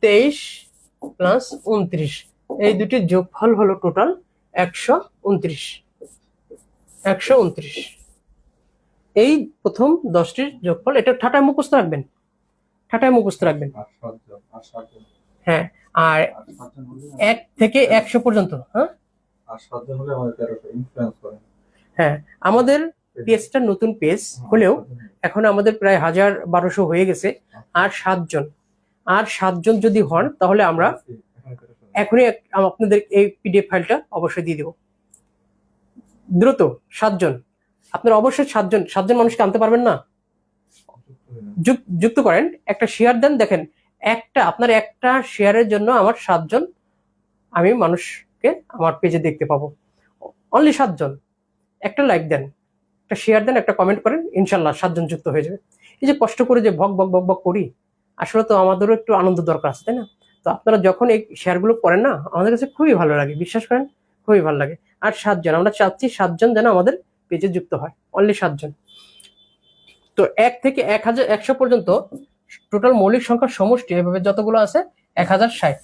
23 + 29। এই দুটির যোগফল হলো টোটাল 129। এই প্রথম 10টির যোগফল, এটা ঠাটায় মুখস্থ রাখবেন, হ্যাঁ। আর 1 থেকে 100 পর্যন্ত, হ্যাঁ আমাদের পেজটা নতুন পেজ হলেও এখন আমাদের প্রায় 1000-1200 হয়ে গেছে। আর 7জন যদি হন, তাহলে আমরা এখনই আপনাদের এই পিডিএফ ফাইলটা অবশ্যই দিয়ে দেব। দ্রুত 7জন, আপনারা অবশ্যই 7জন মানুষকে আনতে পারবেন না? যুক্ত করেন, একটা শেয়ার দেন। দেখেন আপনার একটা শেয়ারের জন্য আমার 7জন আমি মানুষকে আমার পেজে দেখতে পাবো। অনলি 7জন। একটা লাইক দেন, একটা শেয়ার দেন, একটা কমেন্ট করেন, ইনশাল্লাহ 7জন যুক্ত হয়ে যাবে। এই যে কষ্ট করে যে ভক ভক ভক ভক করি, আসলে তো আমাদেরও একটু আনন্দ দরকার আছে, তাই না? তো আপনারা যখন এই শেয়ারগুলো করেন না, আমাদের কাছে খুবই ভালো লাগে, বিশ্বাস করেন, খুবই ভালো লাগে। আর 7 জন, আমরা চাচ্ছি 7 জন যেন আমাদের পেজে যুক্ত হয়, অনলি 7 জন। তো 1 থেকে 1,100 পর্যন্ত টোটাল মৌলিক সংখ্যার সমষ্টি এভাবে যতগুলো আছে 1060।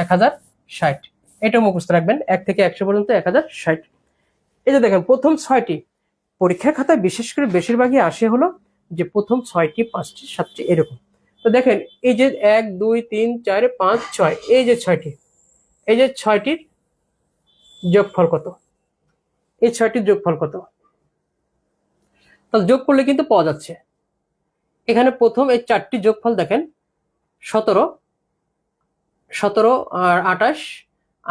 1060 এটা মুখস্থ রাখবেন, 1 থেকে 100 পর্যন্ত 1060। এই যে দেখেন প্রথম 6টি পরীক্ষার খাতায় বিশেষ করে বেশিরভাগই আসে হলো যে প্রথম 6টি, 5টি, 7টি এরকম। তো দেখেন এই যে 1 2 3 4 5 6, এই যে 6টি, এই যে 6টির যোগফল কত, এই 6টির যোগফল কত, তাহলে যোগ করলে কিন্তু পাওয়া যাচ্ছে। এখানে প্রথম এই 4টি যোগফল দেখেন 17, 17 আর 28,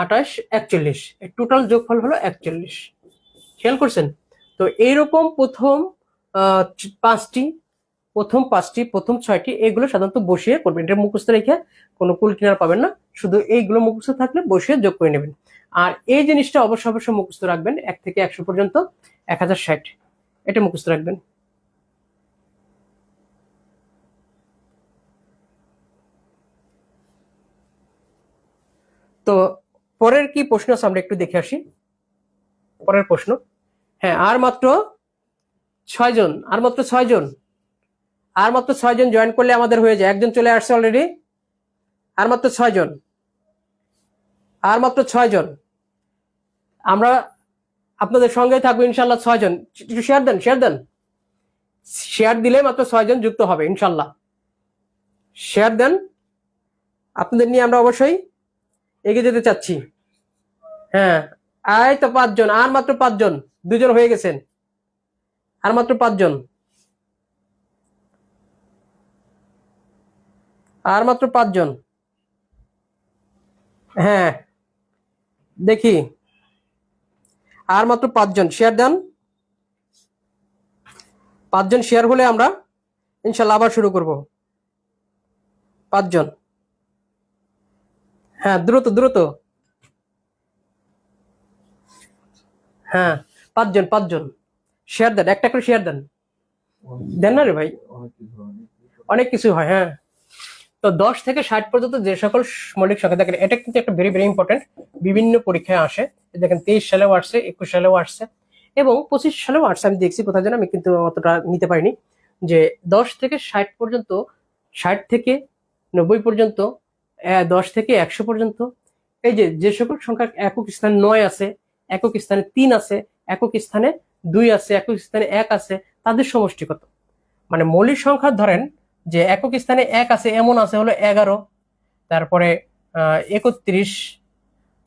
28 41, এই টোটাল যোগফল হলো 41। খেয়াল করছেন? তো এইরকম প্রথম 5টি, প্রথম 6টি এগুলো সাধারণত বসিয়ে করবেন। এটা মুখস্থ রেখে কোনো কুল কিনার পাবেন না, শুধু এইগুলো মুখস্থ থাকলে বসিয়ে যোগ করে নেবেন। আর এই জিনিসটা অবশ্যই মুখস্থ রাখবেন, 1 থেকে 100 পর্যন্ত 1060, এটা মুখস্থ রাখবেন। তো পরের কি প্রশ্ন আছে আমরা একটু দেখে আসি। পরের প্রশ্ন, হ্যাঁ আর মাত্র 6 জন, আর মাত্র 6 জন, আর মাত্র 6 জন জয়েন করলে আমাদের হয়ে যায়। একজন চলে আসছে অলরেডি, আর মাত্র 6 জন, আর মাত্র 6 জন। আমরা আপনাদের সঙ্গে থাকবো ইনশাল্লাহ 6 জন। একটু শেয়ার দেন, শেয়ার দেন, শেয়ার দিলে মাত্র 6 জন যুক্ত হবে ইনশাল্লাহ। শেয়ার দেন, আপনাদের নিয়ে আমরা অবশ্যই এগিয়ে যেতে চাচ্ছি। হ্যাঁ এই তো 5 জন, আর মাত্র 5 জন, 2 জন হয়ে গেছেন, আর মাত্র 5 জন, আর মাত্র 5 জন। হ্যাঁ দেখি, আর মাত্র 5 জন শেয়ার দেন। 5 জন শেয়ার হলে আমরা ইনশাল্লাহ আবার শুরু করব। 5 জন, হ্যাঁ দ্রুত দ্রুত, হ্যাঁ 5 জন, 5 জন শেয়ার দেন, একটা করে শেয়ার দেন। দেন না রে ভাই, অনেক কিছু হয়। হ্যাঁ তো 10 থেকে 60 পর্যন্ত যে সকল মৌলিক সংখ্যা দেখেন, এটা কিন্তু একটা ভেরি ইম্পর্টেন্ট, বিভিন্ন পরীক্ষায় আসে। দেখেন 23 সালেও আসছে, 21 সালেও আসছে এবং 25 সালেও আসছে। আমি দেখছি কোথায় যেন, আমি কিন্তু অতটা নিতে পারিনি। যে 10 থেকে 60 পর্যন্ত, 60 থেকে 90 পর্যন্ত, 10 থেকে 100 পর্যন্ত, এই যে সকল সংখ্যা একক স্থানে 9 আছে, একক স্থানে 3 আছে, একক স্থানে 2 আছে, একক স্থানে 1 আছে, তাদের সমষ্টি কত? মানে মৌলিক সংখ্যা ধরেন যে একক স্থানে 1 আছে এমন আছে হলো 11, তারপরে 31,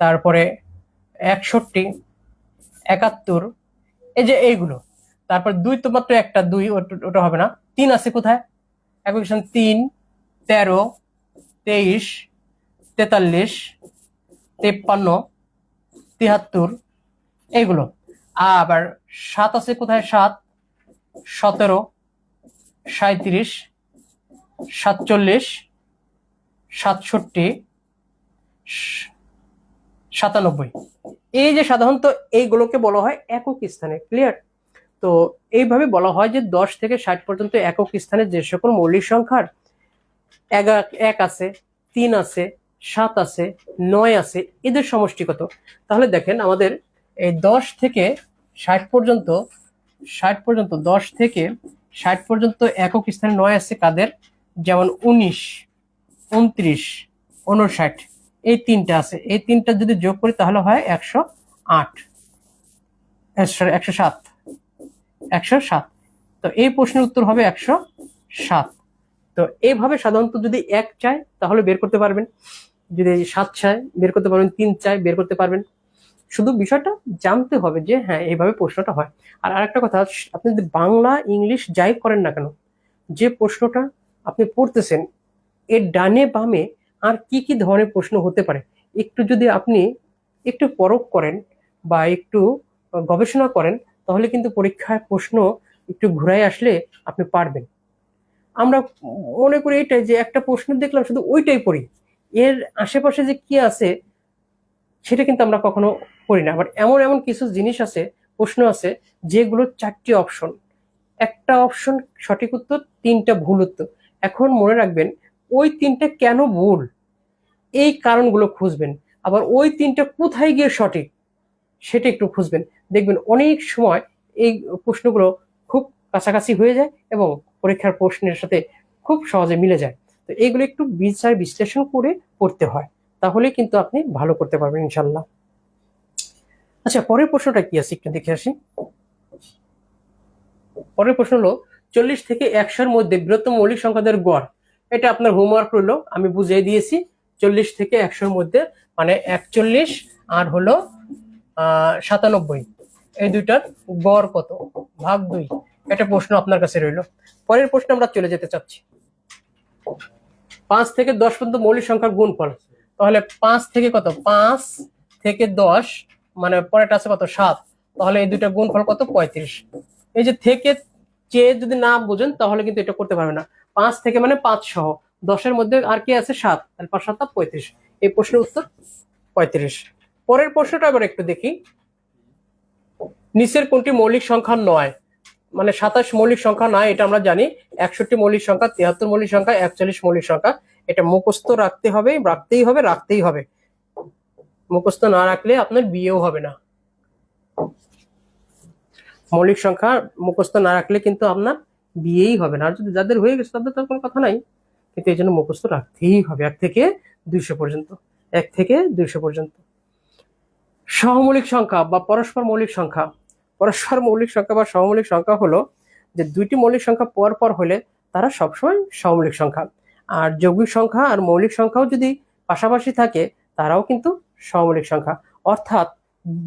তারপরে 61, 71, এই যে এইগুলো। তারপর 2 তো মাত্র একটা, 2 ওটা হবে না। 3 আছে কোথায়? একক স্থানে 3, 13, 23, 43, 53, 73, এইগুলো। আবার 7 আছে কোথায়? 7, 17, 37, 47, 67, 97, এই যে সাধারণত এইগুলোকে বলা হয় একক স্থানে। ক্লিয়ার? তো এইভাবে বলা হয় যে 10 থেকে 60 পর্যন্ত একক স্থানে যে সকল মৌলিক সংখ্যার 1 আছে, 3 আছে, 7 আছে, 9 আছে, এদের সমষ্টি কত? তাহলে দেখেন আমাদের এই 10 থেকে 60 পর্যন্ত, 10 থেকে 60 পর্যন্ত একক স্থানে 9 আছে কাদের? যেমন 19, 29, 59, এই 3টা আছে। এই 3টা যদি যোগ করি তাহলে হয় 108, 107, 107। তো এই প্রশ্নের উত্তর হবে 107। তো এইভাবে সাধারণত যদি 1 চাই তাহলে বের করতে পারবেন, যদি 7 চাই বের করতে পারবেন, 3 চাই বের করতে পারবেন। শুধু বিষয়টা জানতে হবে যে হ্যাঁ এইভাবে প্রশ্নটা হয়। আর আরেকটা কথা, আপনি যদি বাংলা ইংলিশ যাই করেন না কেন, যে প্রশ্নটা আপনি পড়তেছেন এর ডানে বামে আর কি কি ধরনের প্রশ্ন হতে পারে একটু যদি আপনি একটু পরখ করেন বা একটু গবেষণা করেন, তাহলে কিন্তু পরীক্ষায় প্রশ্ন একটু ঘুরাই আসলে আপনি পারবেন। আমরা মনে করি এটাই যে একটা প্রশ্ন দেখলাম শুধু ওইটাই পড়ি, এর আশেপাশে যে কি আছে সেটা কিন্তু আমরা কখনো করি না। আবার এমন এমন কিছু জিনিস আছে, প্রশ্ন আছে যেগুলো 4টি অপশন, একটা অপশন সঠিক উত্তর, 3টা ভুল উত্তর। এখন মনে রাখবেন ওই 3টা কেন ভুল, এই কারণগুলো খুঁজবেন। আবার ওই 3টা কোথায় গিয়ে সঠিক সেটা একটু খুঁজবেন, দেখবেন অনেক সময় এই প্রশ্নগুলো খুব কাছাকাছি হয়ে যায় এবং পরীক্ষার প্রশ্নের সাথে খুব সহজে মিলে যায়। তো এইগুলো একটু বিচার বিশ্লেষণ করে পড়তে হয়, তাহলে কিন্তু আপনি ভালো করতে পারবেন ইনশাল্লাহ। আচ্ছা, পরের প্রশ্নটা কি আছে একটু দেখে আসি। পরের প্রশ্ন হলো 40 থেকে 100-এর মধ্যে বৃহত্তম মৌলিক সংখ্যাদের গড়। এটা আপনার হোমওয়ার্ক রইলো, আমি বুঝিয়ে দিয়েছি। 40 থেকে 100-এর মধ্যে মানে 41 আর হলো 97, এই দুইটার গড় কত ভাগ 2, এটা প্রশ্ন আপনার কাছে রইলো। পরের প্রশ্ন আমরা চলে যেতে চাচ্ছি। 5 থেকে 10 পর্যন্ত মৌলিক সংখ্যার গুণফল। তাহলে 5 থেকে কত, 5 থেকে 10 মানে পরেরটা আছে কত 7, তাহলে এই দুইটা গুণফল কত 35। এই যে থেকে চেয়ে যদি না বোঝেন তাহলে কিন্তু এটা করতে পারবে না। 5 থেকে মানে 5 সহ 10-এর মধ্যে আর কি আছে 7, তাহলে 5 7 35, এই প্রশ্নের উত্তর 35। পরের প্রশ্নটা আবার একটু দেখি। নিচের কোনটি মৌলিক সংখ্যা নয়? মানে 27 মৌলিক সংখ্যা নয়, এটা আমরা জানি। 61 মৌলিক সংখ্যা, 73 মৌলিক সংখ্যা, 41 মৌলিক সংখ্যা। এটা মুখস্থ রাখতে হবে, রাখতেই হবে। মুখস্থ না রাখলে আপনার বিয়েও হবে না। মৌলিক সংখ্যা মুখস্থ না রাখলে কিন্তু আপনার বিয়েই হবে না। আর যদি যাদের হয়ে গেছে তাদের তো কোনো কথা নাই, কিন্তু এই জন্য মুখস্থ রাখতেই হবে 1 থেকে 200 পর্যন্ত। 1 থেকে 200 পর্যন্ত। সহমৌলিক সংখ্যা বা পরস্পর মৌলিক সংখ্যা। পরস্পর মৌলিক সংখ্যা বা সহমৌলিক সংখ্যা হলো যে দুইটি মৌলিক সংখ্যা পর পর হলে তারা সবসময় সহমৌলিক সংখ্যা। আর যৌগিক সংখ্যা আর মৌলিক সংখ্যাও যদি পাশাপাশি থাকে তারাও কিন্তু সহমৌলিক সংখ্যা। অর্থাৎ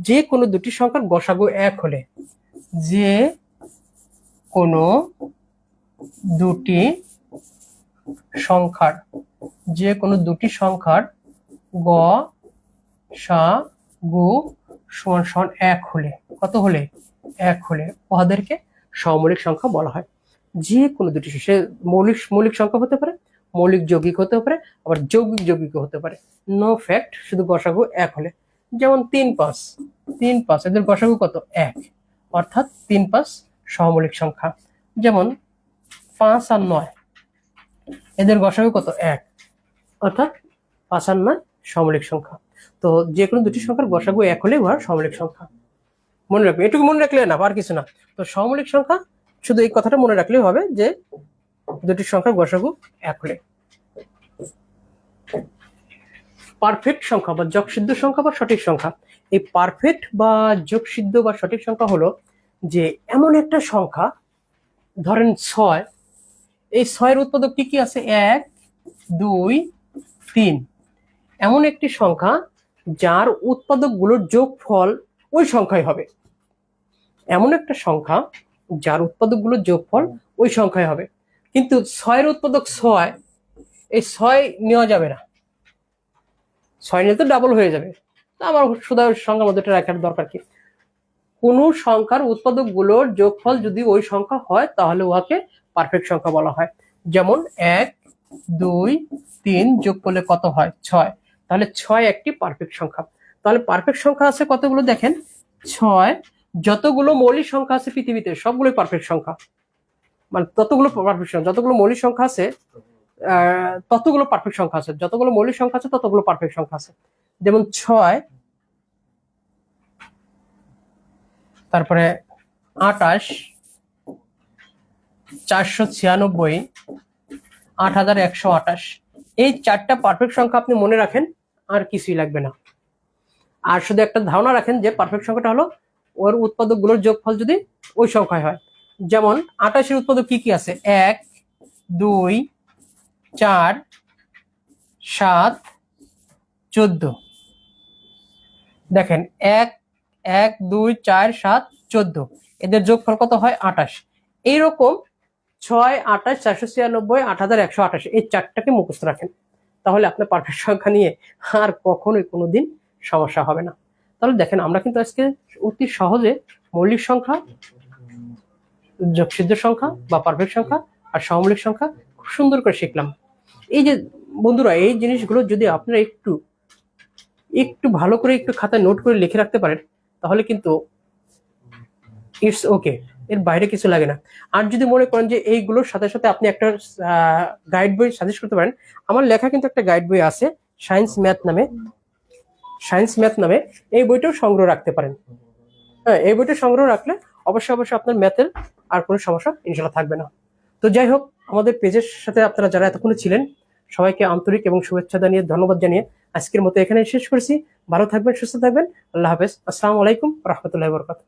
যে কোনো দুটি সংখ্যার গসাগু 1 হলে, যে কোনো দুটি সংখ্যার গ সা গু সমান সমান 1 হলে, কত হলে 1 হলে উহাদেরকে সহমৌলিক সংখ্যা বলা হয়। যে কোনো দুটি, সে মৌলিক সংখ্যা হতে পারে, মৌলিক যৌগিক হতে পারে, আবার যৌগিক যৌগিক হতে পারে। নো ফ্যাক্ট, শুধু গসাগু 1 হলে। যেমন 3 5 এদের গসাগু কত 1, অর্থাৎ 3 5 সহমৌলিক সংখ্যা। যেমন 5 আর 9 এদের গসাগু কত 1, অর্থাৎ 5 আর 9 সহমৌলিক সংখ্যা। তো যে কোনো দুটি সংখ্যার গসাগু 1 হলে উহার সহমৌলিক সংখ্যা। মনে রাখবে, এটুকু মনে রাখলে না, আর কিছু না। তো সহমৌলিক সংখ্যা শুধু এই কথাটা মনে রাখলেই হবে যে দুটি সংখ্যার গসাগু 1 হলে। পারফেক্ট সংখ্যা বা যোগসিদ্ধ সংখ্যা বা সঠিক সংখ্যা। এই পারফেক্ট বা যোগসিদ্ধ বা সঠিক সংখ্যা হলো যে এমন একটা সংখ্যা, ধরেন 6, এই 6-এর উৎপাদক কি কি আছে 1 2 3, এমন একটি সংখ্যা যার উৎপাদক গুলোর যোগফল ওই সংখ্যাই হবে। এমন একটা সংখ্যা যার উৎপাদক গুলোর যোগফল ওই সংখ্যাই হবে। কিন্তু 6-এর উৎপাদক 6, এই 6 নেওয়া যাবে না, 6 নিলে তো ডাবল হয়ে যাবে। তা আমার শুধু সংখ্যার মধ্যে রাখার দরকার কি? কোন সংখ্যার উৎপাদক গুলোর যোগফল যদি ওই সংখ্যা হয় তাহলে উহাকে পারফেক্ট সংখ্যা বলা হয়। যেমন 1 2 3 যোগ করলে কত হয় 6, তাহলে 6 একটি পারফেক্ট সংখ্যা। তাহলে পারফেক্ট সংখ্যা আছে কতগুলো দেখেন 6, যতগুলো মৌলিক সংখ্যা আছে পৃথিবীতে সবগুলোই পারফেক্ট সংখ্যা। মানে যতগুলো মৌলিক সংখ্যা আছে ততগুলো পারফেক্ট সংখ্যা আছে, যতগুলো মৌলিক সংখ্যা আছে ততগুলো পারফেক্ট সংখ্যা আছে। যেমন 6, তারপরে 28, 496, 8128, এই 4টা পারফেক্ট সংখ্যা আপনি মনে রাখেন, আর কিছুই লাগবে না। আর শুধু একটা ধারণা রাখেন যে পারফেক্ট সংখ্যাটা হলো ওর উৎপাদক গুলোর যোগফল যদি ওই সংখ্যায় হয়। যেমন 28-এর উৎপাদক কি কি আছে 1 2 4 7 14, দেখেন 1 1 2 4 7 14, এদের যোগফল কত হয় 28। এইরকম 6 28 496 8128, এই 4টাকে মুখস্থ রাখেন, তাহলে আপনার পারফেক্ট সংখ্যা নিয়ে আর কখনোই কোনোদিন সমস্যা হবে না। তাহলে দেখেন আমরা কিন্তু আজকে অতি সহজে মৌলিক সংখ্যা, যোগসিদ্ধ সংখ্যা বা পারফেক্ট সংখ্যা আর সহমৌলিক সংখ্যা খুব সুন্দর করে শিখলাম। এই যে বন্ধুরা, এই জিনিসগুলো যদি আপনারা একটু ভালো করে একটু খাতায় নোট করে লিখে রাখতে পারেন তাহলে কিন্তু ইটস ওকে, এর বাইরে কিছু লাগে না। আর যদি মনে করেন যে এইগুলোর সাথে সাথে আপনি একটা গাইড বই সাজেস্ট করতে পারেন, আমার লেখা কিন্তু একটা গাইড বই আছে সায়েন্স ম্যাথ নামে, সায়েন্স ম্যাথ নামে এই বইটাও সংগ্রহ রাখতে পারেন। হ্যাঁ, এই বইটা সংগ্রহ রাখলে অবশ্যই অবশ্যই আপনার ম্যাথের আর কোনো সমস্যা ইনশাল্লাহ থাকবে না। তো যাই হোক, আমাদের পেজের সাথে আপনারা যারা এতক্ষণ ছিলেন সবাইকে আন্তরিক এবং শুভেচ্ছা জানিয়ে ধন্যবাদ জানিয়ে আজকের মতো এখানে শেষ করছি। ভালো থাকবেন, সুস্থ থাকবেন। আল্লাহ হাফেজ। আসসালামু আলাইকুম রহমতুল্লাহি ওয়া বারাকাতুহু।